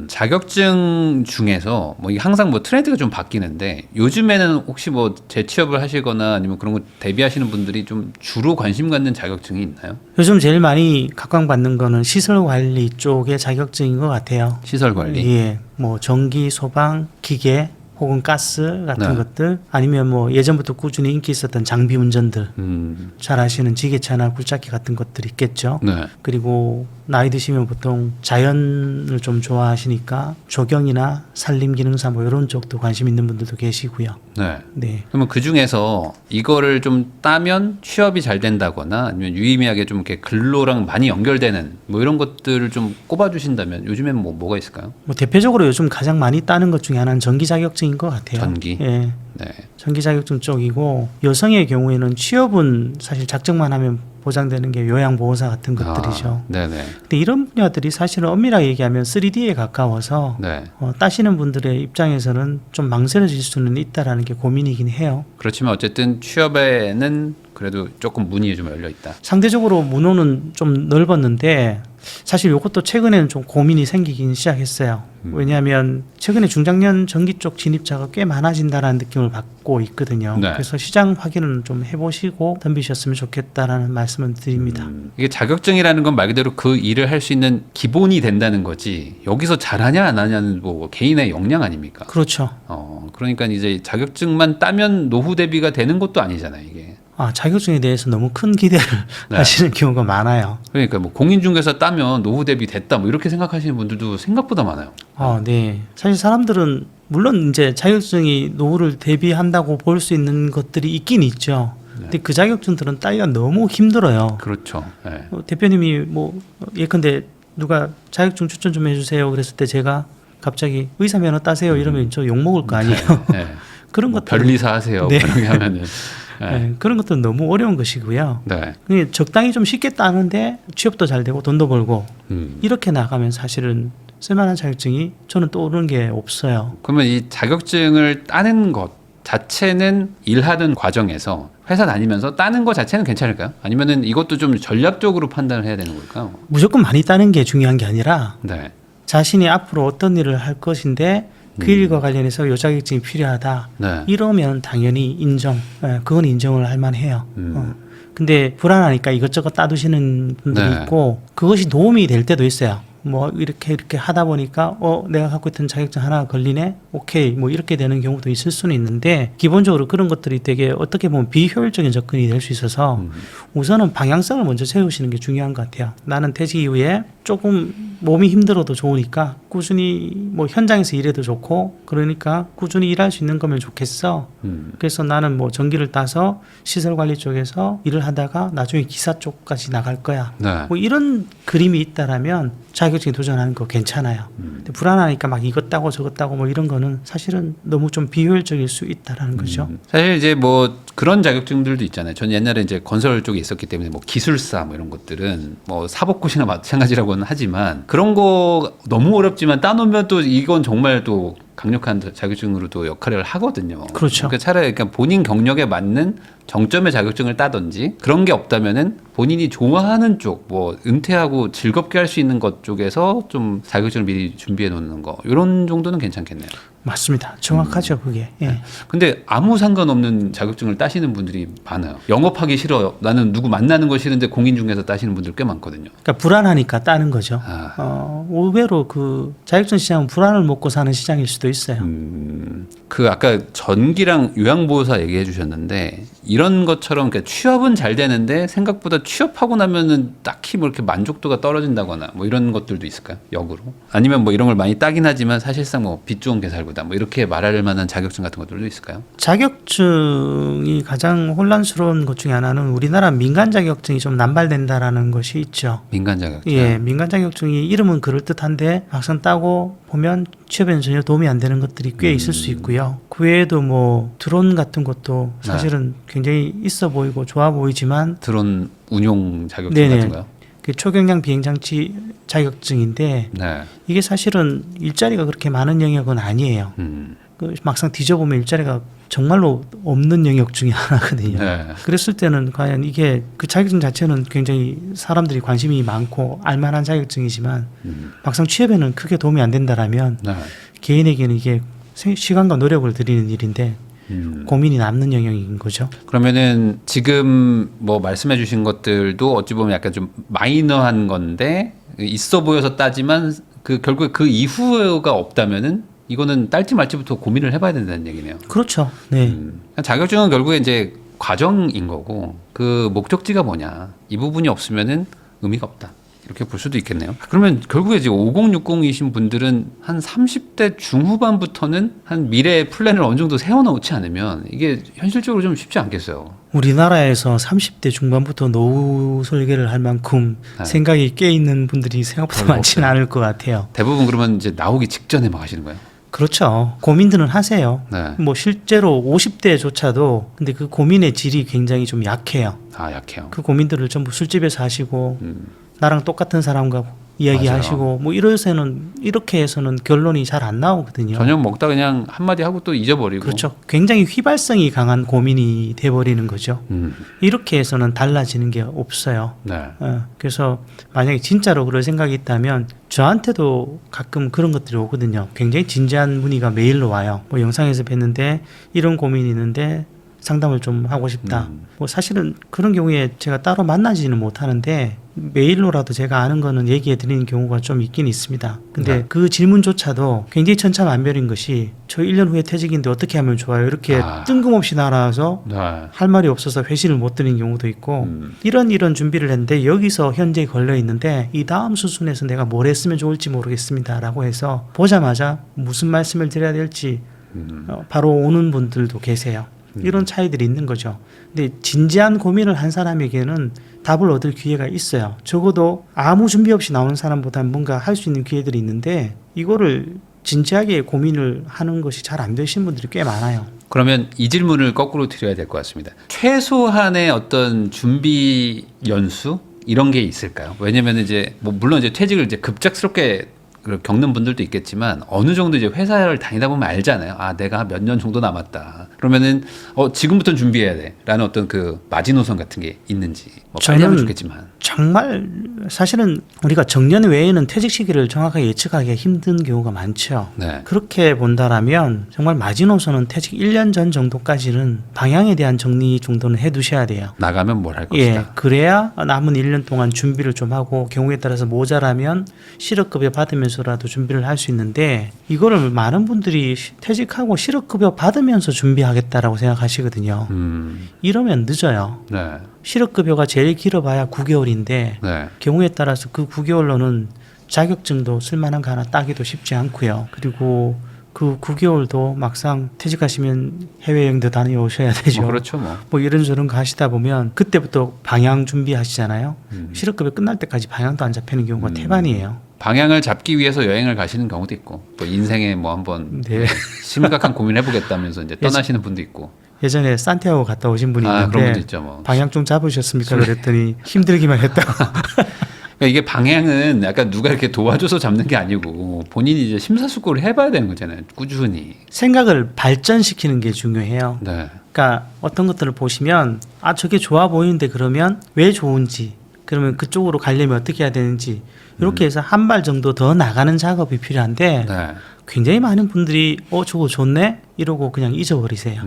자격증 중에서 뭐 이게 항상 뭐 트렌드가 좀 바뀌는데 요즘에는 혹시 뭐 재취업을 하시거나 아니면 그런 거 대비하시는 분들이 좀 주로 관심 갖는 자격증이 있나요? 요즘 제일 많이 각광받는 거는 시설관리 쪽의 자격증인 것 같아요. 시설 관리. 예, 뭐 전기, 소방, 기계, 혹은 가스 같은 네. 것들 아니면 뭐 예전부터 꾸준히 인기 있었던 장비 운전들 잘 아시는 지게차나 굴착기 같은 것들이 있겠죠. 네. 그리고 나이 드시면 보통 자연을 좀 좋아하시니까 조경이나 산림기능사 뭐 이런 쪽도 관심 있는 분들도 계시고요. 네. 네. 그러면 그 중에서 이거를 좀 따면 취업이 잘 된다거나 아니면 유의미하게 좀 이렇게 근로랑 많이 연결되는 뭐 이런 것들을 좀 꼽아주신다면 요즘엔 뭐가 있을까요? 뭐 대표적으로 요즘 가장 많이 따는 것 중에 하나는 전기 자격증인 것 같아요. 전기? 예. 네. 전기 자격증 쪽이고 여성의 경우에는 취업은 사실 작정만 하면 보장되는 게 요양보호사 같은 것들이죠. 네네. 근데 이런 분야들이 사실은 엄밀하게 얘기하면 3D에 가까워서 네. 따시는 분들의 입장에서는 좀 망설여질 수는 있다라는 게 고민이긴 해요. 그렇지만 어쨌든 취업에는 그래도 조금 문이 좀 열려 있다. 상대적으로 문호는 좀 넓었는데 사실 이것도 최근에는 좀 고민이 생기긴 시작했어요. 왜냐하면 최근에 중장년 전기 쪽 진입자가 꽤 많아진다라는 느낌을 받고 있거든요. 네. 그래서 시장 확인을 좀 해보시고 덤비셨으면 좋겠다라는 말씀을 드립니다. 이게 자격증이라는 건 말 그대로 그 일을 할 수 있는 기본이 된다는 거지 여기서 잘하냐 안 하냐는 뭐 개인의 역량 아닙니까? 그렇죠. 그러니까 이제 자격증만 따면 노후 대비가 되는 것도 아니잖아요 이게. 자격증에 대해서 너무 큰 기대를 네. 하시는 경우가 많아요. 그러니까 뭐 공인중개사 따면 노후 대비 됐다 뭐 이렇게 생각하시는 분들도 생각보다 많아요. 네. 사실 사람들은 물론 이제 자격증이 노후를 대비한다고 볼 수 있는 것들이 있긴 있죠. 근데 그 자격증들은 따기가 너무 힘들어요. 그렇죠. 네. 대표님이 뭐 예컨대 누가 자격증 추천 좀 해주세요 그랬을 때 제가 갑자기 의사 면허 따세요 이러면 저 욕 먹을 거 아니에요. 네. 그런 뭐 것들 변리사 하세요. 네. 그렇게 하면은. 네. 네, 그런 것들은 너무 어려운 것이고요. 네. 그게 적당히 좀 쉽게 따는데 취업도 잘 되고 돈도 벌고 이렇게 나가면 사실은 쓸만한 자격증이 저는 떠오르는 게 없어요. 그러면 이 자격증을 따는 것 자체는 일하는 과정에서 회사 다니면서 따는 것 자체는 괜찮을까요? 아니면은 이것도 좀 전략적으로 판단을 해야 되는 걸까요? 무조건 많이 따는 게 중요한 게 아니라 네. 자신이 앞으로 어떤 일을 할 것인데 그 일과 관련해서 요 자격증이 필요하다. 네. 이러면 당연히 그건 인정을 할 만해요. 근데 불안하니까 이것저것 따두시는 분들이 네. 있고 그것이 도움이 될 때도 있어요. 뭐 이렇게 하다 보니까 내가 갖고 있던 자격증 하나 걸리네. 오케이. 뭐 이렇게 되는 경우도 있을 수는 있는데 기본적으로 그런 것들이 되게 어떻게 보면 비효율적인 접근이 될 수 있어서 우선은 방향성을 먼저 세우시는 게 중요한 것 같아요. 나는 퇴직 이후에 조금 몸이 힘들어도 좋으니까 꾸준히 뭐 현장에서 일해도 좋고 그러니까 꾸준히 일할 수 있는 거면 좋겠어. 그래서 나는 뭐 전기를 따서 시설 관리 쪽에서 일을 하다가 나중에 기사 쪽까지 나갈 거야. 네. 뭐 이런 그림이 있다라면 자격증에 도전하는 거 괜찮아요. 근데 불안하니까 막 이것 따고 저것 따고 뭐 이런 거는 사실은 너무 좀 비효율적일 수 있다라는 거죠. 사실 이제 뭐 그런 자격증들도 있잖아요. 전 옛날에 이제 건설 쪽에 있었기 때문에 뭐 기술사 뭐 이런 것들은 뭐 사법고시나 마찬가지라고는 하지만 그런 거 너무 어렵지만 따놓으면 또 이건 정말 또 강력한 자격증으로 또 역할을 하거든요. 그렇죠. 그러니까 차라리 그냥 본인 경력에 맞는 정점의 자격증을 따든지 그런 게 없다면은 본인이 좋아하는 쪽, 뭐 은퇴하고 즐겁게 할 수 있는 것 쪽에서 좀 자격증을 미리 준비해 놓는 거 이런 정도는 괜찮겠네요. 맞습니다. 정확하죠, 그게. 예. 근데 아무 상관없는 자격증을 따시는 분들이 많아요. 영업하기 싫어요. 나는 누구 만나는 거 싫은데 공인중개사 따시는 분들 꽤 많거든요. 그러니까 불안하니까 따는 거죠. 의외로 그 자격증 시장은 불안을 먹고 사는 시장일 수도 있어요. 그 아까 전기랑 요양보호사 얘기해 주셨는데 이런 것처럼 그러니까 취업은 잘 되는데 생각보다 취업하고 나면은 딱히 뭐 이렇게 만족도가 떨어진다거나 뭐 이런 것들도 있을까요? 역으로? 아니면 뭐 이런 걸 많이 따긴 하지만 사실상 뭐 빚 좋은 개살구다 뭐 이렇게 말할 만한 자격증 같은 것들도 있을까요? 자격증이 가장 혼란스러운 것 중에 하나는 우리나라 민간 자격증이 좀 남발된다라는 것이 있죠. 민간 자격증. 예, 민간 자격증이 이름은 그럴듯한데 막상 따고 보면 취업에는 전혀 도움이 안 되는 것들이 꽤 있을 수 있고요. 그 외에도 뭐 드론 같은 것도 사실은 굉장히 있어 보이고 좋아 보이지만 드론 운용 자격증 네네. 같은 거요? 그 초경량 비행장치 자격증인데 네. 이게 사실은 일자리가 그렇게 많은 영역은 아니에요. 그 막상 뒤져보면 일자리가 정말로 없는 영역 중에 하나거든요. 네. 그랬을 때는 과연 이게 그 자격증 자체는 굉장히 사람들이 관심이 많고 알만한 자격증이지만 막상 취업에는 크게 도움이 안 된다라면 네. 개인에게는 이게 시간과 노력을 들이는 일인데 고민이 남는 영역인 거죠. 그러면은 지금 뭐 말씀해 주신 것들도 어찌 보면 약간 좀 마이너한 건데 있어 보여서 따지만 그 결국에 그 이후가 없다면은 이거는 딸지 말지부터 고민을 해봐야 된다는 얘기네요. 그렇죠. 네. 자격증은 결국에 이제 과정인 거고 그 목적지가 뭐냐 이 부분이 없으면은 의미가 없다. 이렇게 볼 수도 있겠네요. 그러면 결국에 이제 5060이신 분들은 한 30대 중후반부터는 한 미래의 플랜을 어느 정도 세워놓지 않으면 이게 현실적으로 좀 쉽지 않겠어요. 우리나라에서 30대 중반부터 노후 설계를 할 만큼 네. 생각이 깨 있는 분들이 생각보다 별로 많지는 없어요. 않을 것 같아요. 대부분 그러면 이제 나오기 직전에 막 하시는 거예요. 그렇죠. 고민들은 하세요. 네. 뭐 실제로 50대조차도 근데 그 고민의 질이 굉장히 좀 약해요. 아 약해요. 그 고민들을 전부 술집에서 하시고 나랑 똑같은 사람과 이야기하시고 뭐 이렇게 해서는 결론이 잘 안 나오거든요. 저녁 먹다 그냥 한마디 하고 또 잊어버리고. 그렇죠. 굉장히 휘발성이 강한 고민이 돼버리는 거죠. 이렇게 해서는 달라지는 게 없어요. 네. 그래서 만약에 진짜로 그럴 생각이 있다면 저한테도 가끔 그런 것들이 오거든요. 굉장히 진지한 문의가 메일로 와요. 뭐 영상에서 뵀는데 이런 고민이 있는데 상담을 좀 하고 싶다. 뭐 사실은 그런 경우에 제가 따로 만나지는 못하는데 메일로라도 제가 아는 거는 얘기해 드리는 경우가 좀 있긴 있습니다. 근데 네. 그 질문조차도 굉장히 천차만별인 것이 저 1년 후에 퇴직인데 어떻게 하면 좋아요? 이렇게 뜬금없이 날아와서 네. 할 말이 없어서 회신을 못 드리는 경우도 있고 이런 준비를 했는데 여기서 현재 걸려 있는데 이 다음 수순에서 내가 뭘 했으면 좋을지 모르겠습니다 라고 해서 보자마자 무슨 말씀을 드려야 될지 바로 오는 분들도 계세요. 이런 차이들이 있는 거죠. 근데 진지한 고민을 한 사람에게는 답을 얻을 기회가 있어요. 적어도 아무 준비 없이 나오는 사람보다는 뭔가 할 수 있는 기회들이 있는데 이거를 진지하게 고민을 하는 것이 잘 안 되신 분들이 꽤 많아요. 그러면 이 질문을 거꾸로 드려야 될 것 같습니다. 최소한의 어떤 준비 연수 이런 게 있을까요? 왜냐면 이제 뭐 물론 이제 퇴직을 이제 급작스럽게 겪는 분들도 있겠지만 어느 정도 이제 회사를 다니다 보면 알잖아요. 아, 내가 몇 년 정도 남았다. 그러면은 지금부터 준비해야 돼라는 어떤 그 마지노선 같은 게 있는지 뭐 빨리 하면 좋겠지만 정말 사실은 우리가 정년 외에는 퇴직 시기를 정확하게 예측하기가 힘든 경우가 많죠. 네. 그렇게 본다라면 정말 마지노선은 퇴직 1년 전 정도까지는 방향에 대한 정리 정도는 해두셔야 돼요. 나가면 뭘 할 예, 것이다. 그래야 남은 1년 동안 준비를 좀 하고 경우에 따라서 모자라면 실업급여 받으면서라도 준비를 할 수 있는데 이거를 많은 분들이 퇴직하고 실업급여 받으면서 준비하겠다라고 생각하시거든요. 이러면 늦어요. 네. 실업급여가 제일 길어봐야 9개월인데 네. 경우에 따라서 그 9개월로는 자격증도 쓸만한 거 하나 따기도 쉽지 않고요. 그리고 그 9개월도 막상 퇴직하시면 해외여행도 다녀오셔야 되죠. 그렇죠, 뭐. 뭐 이런저런 거 하시다 보면 그때부터 방향 준비하시잖아요. 실업급여 끝날 때까지 방향도 안 잡히는 경우가 태반이에요. 방향을 잡기 위해서 여행을 가시는 경우도 있고 또 인생에 뭐 한번 네. 심각한 고민을 해보겠다면서 이제 떠나시는 분도 있고. 예전에 산티아고 갔다 오신 분이 그런 분도 있는데 있죠, 뭐. 방향 좀 잡으셨습니까? 그랬더니 힘들기만 했다고. 그러니까 이게 방향은 약간 누가 이렇게 도와줘서 잡는 게 아니고 본인이 이제 심사숙고를 해봐야 되는 거잖아요. 꾸준히. 생각을 발전시키는 게 중요해요. 네. 그러니까 어떤 것들을 보시면 아 저게 좋아 보이는데 그러면 왜 좋은지 그러면 그쪽으로 가려면 어떻게 해야 되는지 이렇게 해서 한 발 정도 더 나가는 작업이 필요한데 네. 굉장히 많은 분들이 저거 좋네 이러고 그냥 잊어버리세요.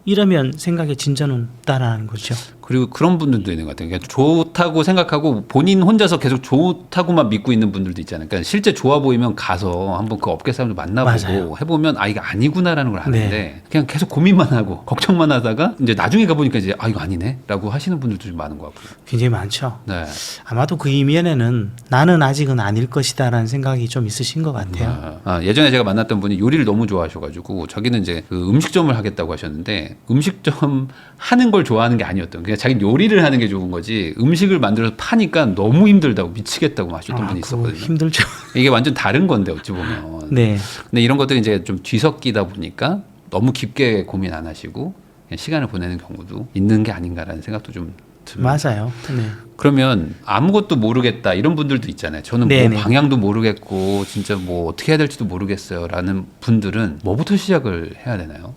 이러면 생각의 진전은 없다라는 거죠. 그리고 그런 분들도 있는 것 같아요. 그러니까 좋다고 생각하고 본인 혼자서 계속 좋다고만 믿고 있는 분들도 있잖아요. 그러니까 실제 좋아 보이면 가서 한번 그 업계 사람들 만나보고 맞아요. 해보면 아 이게 아니구나라는 걸 아는데 네. 그냥 계속 고민만 하고 걱정만 하다가 이제 나중에 가보니까 이제 아 이거 아니네라고 하시는 분들도 좀 많은 것 같고요. 굉장히 많죠. 네. 아마도 그 이면에는 나는 아직은 아닐 것이다라는 생각이 좀 있으신 것 같아요. 예전에 제가 만났던 분이 요리를 너무 좋아하셔가지고 자기는 이제 그 음식점을 하겠다고 하셨는데 음식점 하는 걸 좋아하는 게 아니었던. 그냥 자기는 요리를 하는 게 좋은 거지 음식을 만들어서 파니까 너무 힘들다고 미치겠다고 하셨던 분이 그거 있었거든요. 힘들죠. 이게 완전 다른 건데 어찌 보면. 네. 근데 이런 것들이 이제 좀 뒤섞이다 보니까 너무 깊게 고민 안 하시고 그냥 시간을 보내는 경우도 있는 게 아닌가라는 생각도 좀 듭니다. 맞아요. 네. 그러면 아무것도 모르겠다 이런 분들도 있잖아요. 저는 뭐 네네. 방향도 모르겠고 진짜 뭐 어떻게 해야 될지도 모르겠어요라는 분들은 뭐부터 시작을 해야 되나요?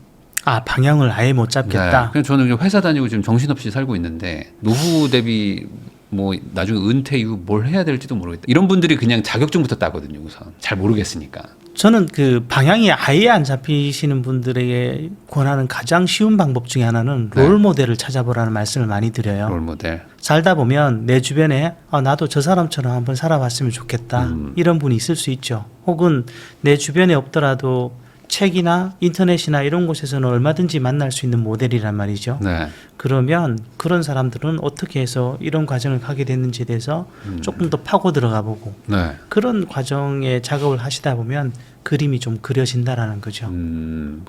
아 방향을 아예 못 잡겠다. 네. 그냥 저는 그냥 회사 다니고 지금 정신없이 살고 있는데 노후 대비 뭐 나중에 은퇴 이후 뭘 해야 될지도 모르겠다. 이런 분들이 그냥 자격증부터 따거든요. 우선 잘 모르겠으니까. 저는 그 방향이 아예 안 잡히시는 분들에게 권하는 가장 쉬운 방법 중에 하나는 네. 롤 모델을 찾아보라는 말씀을 많이 드려요. 롤 모델. 살다 보면 내 주변에 나도 저 사람처럼 한번 살아봤으면 좋겠다. 이런 분이 있을 수 있죠. 혹은 내 주변에 없더라도 책이나 인터넷이나 이런 곳에서는 얼마든지 만날 수 있는 모델이란 말이죠. 네. 그러면 그런 사람들은 어떻게 해서 이런 과정을 가게 됐는지에 대해서 조금 더 파고 들어가 보고 네. 그런 과정의 작업을 하시다 보면 그림이 좀 그려진다라는 거죠.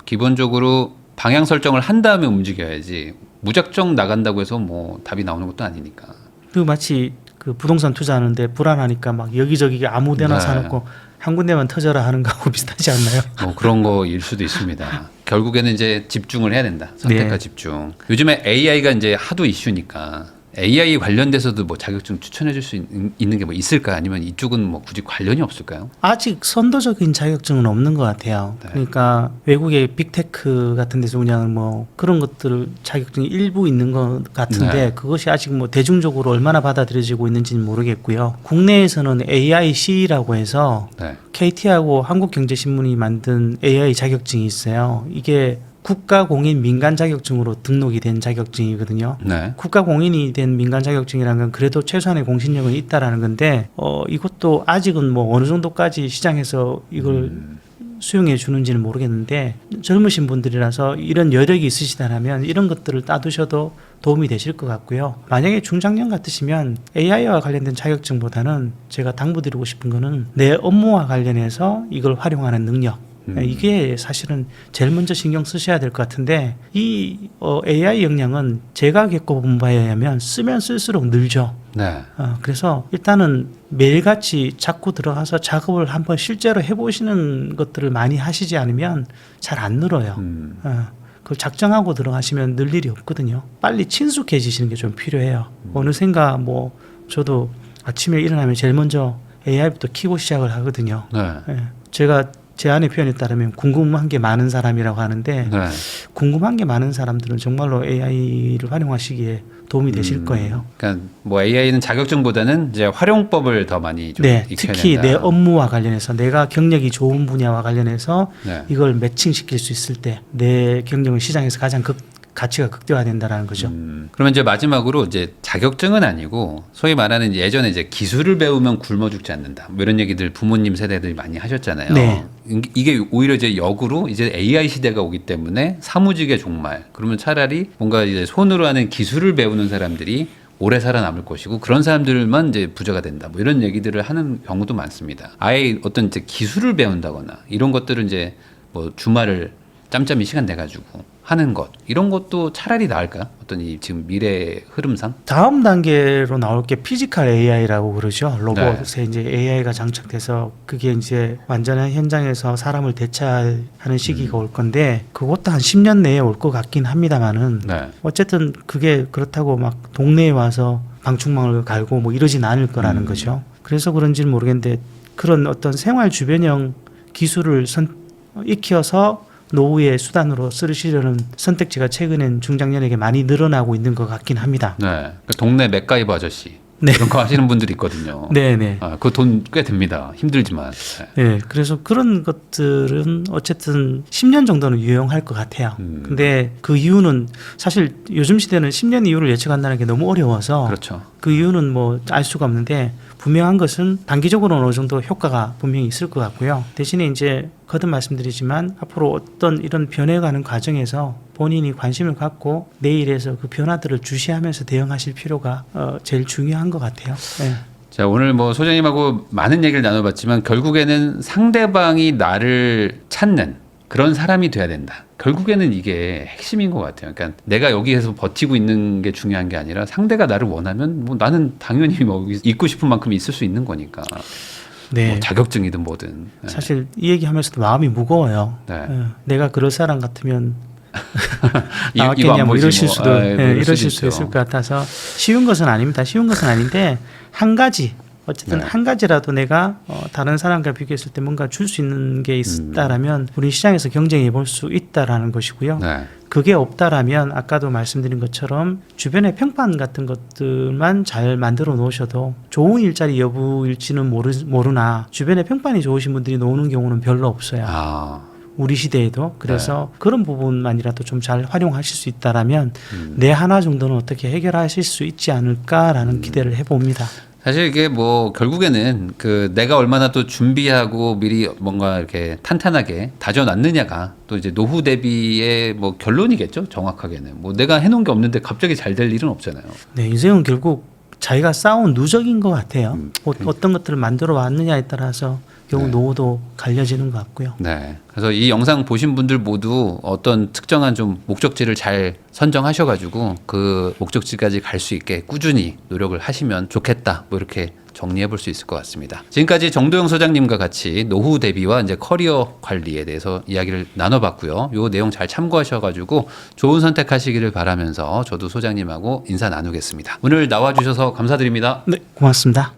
기본적으로 방향 설정을 한 다음에 움직여야지 무작정 나간다고 해서 뭐 답이 나오는 것도 아니니까. 그 마치 그 부동산 투자하는데 불안하니까 막 여기저기 아무데나 네. 사놓고 한 군데만 터져라 하는 거하고 비슷하지 않나요? 뭐 그런 거일 수도 있습니다. 결국에는 이제 집중을 해야 된다. 선택과 네. 집중. 요즘에 AI가 이제 하도 이슈니까 AI 관련돼서도 뭐 자격증 추천해 줄 수 있는 게 뭐 있을까? 아니면 이쪽은 뭐 굳이 관련이 없을까요? 아직 선도적인 자격증은 없는 것 같아요. 네. 그러니까 외국의 빅테크 같은 데서 그냥 뭐 그런 것들 자격증이 일부 있는 것 같은데 네. 그것이 아직 뭐 대중적으로 얼마나 받아들여지고 있는지는 모르겠고요. 국내에서는 AIC라고 해서 네. KT하고 한국경제신문이 만든 AI 자격증이 있어요. 이게 국가공인 민간 자격증으로 등록이 된 자격증이거든요. 네. 국가공인이 된 민간 자격증이라는 건 그래도 최소한의 공신력은 있다라는 건데 이것도 아직은 뭐 어느 정도까지 시장에서 이걸 수용해 주는지는 모르겠는데 젊으신 분들이라서 이런 여력이 있으시다면 이런 것들을 따두셔도 도움이 되실 것 같고요. 만약에 중장년 같으시면 AI와 관련된 자격증보다는 제가 당부드리고 싶은 거는 내 업무와 관련해서 이걸 활용하는 능력, 이게 사실은 제일 먼저 신경 쓰셔야 될 것 같은데 이 AI 역량은 제가 겪어본 바에 의하면 쓰면 쓸수록 늘죠. 네. 그래서 일단은 매일같이 자꾸 들어가서 작업을 한번 실제로 해보시는 것들을 많이 하시지 않으면 잘 안 늘어요. 그걸 작정하고 들어가시면 늘 일이 없거든요. 빨리 친숙해지시는 게 좀 필요해요. 어느샌가 뭐 저도 아침에 일어나면 제일 먼저 AI부터 키고 시작을 하거든요. 네. 제가 제 안의 표현에 따르면 궁금한 게 많은 사람이라고 하는데 네. 궁금한 게 많은 사람들은 정말로 AI를 활용하시기에 도움이 되실 거예요. 그러니까 뭐 AI는 자격증보다는 이제 활용법을 더 많이 좀 네, 익혀야 특히 된다. 내 업무와 관련해서 내가 경력이 좋은 분야와 관련해서 네. 이걸 매칭시킬 수 있을 때 내 경력은 시장에서 가장 가치가 극대화된다라는 거죠. 그러면 이제 마지막으로 이제 자격증은 아니고 소위 말하는 예전에 이제 기술을 배우면 굶어 죽지 않는다. 뭐 이런 얘기들 부모님 세대들이 많이 하셨잖아요. 네. 이게 오히려 이제 역으로 이제 AI 시대가 오기 때문에 사무직의 종말. 그러면 차라리 뭔가 이제 손으로 하는 기술을 배우는 사람들이 오래 살아남을 것이고 그런 사람들만 이제 부자가 된다. 뭐 이런 얘기들을 하는 경우도 많습니다. 아예 어떤 이제 기술을 배운다거나 이런 것들은 이제 뭐 주말을 짬짬이 시간 내 가지고 하는 것 이런 것도 차라리 나을까요? 어떤 이 지금 미래 흐름상? 다음 단계로 나올 게 피지컬 AI라고 그러죠. 로봇에 네. 이제 AI가 장착돼서 그게 이제 완전한 현장에서 사람을 대체하는 시기가 올 건데 그것도 한 10년 내에 올 것 같긴 합니다만은 네. 어쨌든 그게 그렇다고 막 동네에 와서 방충망을 갈고 뭐 이러진 않을 거라는 거죠. 그래서 그런지는 모르겠는데 그런 어떤 생활 주변형 기술을 익혀서 노후의 수단으로 쓰시려는 선택지가 최근엔 중장년에게 많이 늘어나고 있는 것 같긴 합니다. 네. 그 동네 맥가이버 아저씨 네. 그런 거 하시는 분들이 있거든요. 네네. 그 돈 꽤 듭니다. 힘들지만. 네. 네, 그래서 그런 것들은 어쨌든 10년 정도는 유용할 것 같아요. 근데 그 이유는 사실 요즘 시대는 10년 이후를 예측한다는 게 너무 어려워서 그렇죠. 그 이유는 뭐 알 수가 없는데 분명한 것은 단기적으로는 어느 정도 효과가 분명히 있을 것 같고요. 대신에 이제 거듭 말씀드리지만 앞으로 어떤 이런 변해가는 과정에서 본인이 관심을 갖고 내일에서 그 변화들을 주시하면서 대응하실 필요가 제일 중요한 것 같아요. 네. 자, 오늘 뭐 소장님하고 많은 얘기를 나눠봤지만 결국에는 상대방이 나를 찾는 그런 사람이 돼야 된다. 결국에는 이게 핵심인 것 같아요. 그러니까 내가 여기에서 버티고 있는 게 중요한 게 아니라 상대가 나를 원하면 뭐 나는 당연히 뭐 있고 싶은 만큼 있을 수 있는 거니까. 네. 뭐 자격증이든 뭐든. 네. 사실 이 얘기하면서도 마음이 무거워요. 네. 내가 그럴 사람 같으면 이거 나왔겠냐 안 뭐 보지 이러실 뭐. 수도 뭐 이럴 이러실 수도 수 있을 있죠. 것 같아서 쉬운 것은 아닙니다. 쉬운 것은 아닌데 한 가지 어쨌든 네. 한 가지라도 내가 다른 사람과 비교했을 때 뭔가 줄 수 있는 게 있다라면 우리 시장에서 경쟁해 볼 수 있다라는 것이고요. 네. 그게 없다라면 아까도 말씀드린 것처럼 주변에 평판 같은 것들만 잘 만들어 놓으셔도 좋은 일자리 여부일지는 모르나 주변에 평판이 좋으신 분들이 놓는 경우는 별로 없어요. 아, 우리 시대에도. 그래서 그런 부분만이라도 좀 잘 활용하실 수 있다라면 내 하나 정도는 어떻게 해결하실 수 있지 않을까라는 기대를 해봅니다. 사실 이게 뭐 결국에는 그 내가 얼마나 또 준비하고 미리 뭔가 이렇게 탄탄하게 다져놨느냐가 또 이제 노후 대비의 뭐 결론이겠죠. 정확하게는 뭐 내가 해놓은 게 없는데 갑자기 잘 될 일은 없잖아요. 네, 인생은 결국 자기가 쌓아온 누적인 것 같아요. 어떤 것들을 만들어 왔느냐에 따라서 결국 노후도 갈려지는 것 같고요. 네. 그래서 이 영상 보신 분들 모두 어떤 특정한 좀 목적지를 잘 선정하셔가지고 그 목적지까지 갈 수 있게 꾸준히 노력을 하시면 좋겠다. 뭐 이렇게 정리해 볼 수 있을 것 같습니다. 지금까지 정도영 소장님과 같이 노후 대비와 이제 커리어 관리에 대해서 이야기를 나눠봤고요. 요 내용 잘 참고하셔가지고 좋은 선택하시기를 바라면서 저도 소장님하고 인사 나누겠습니다. 오늘 나와주셔서 감사드립니다. 네, 고맙습니다.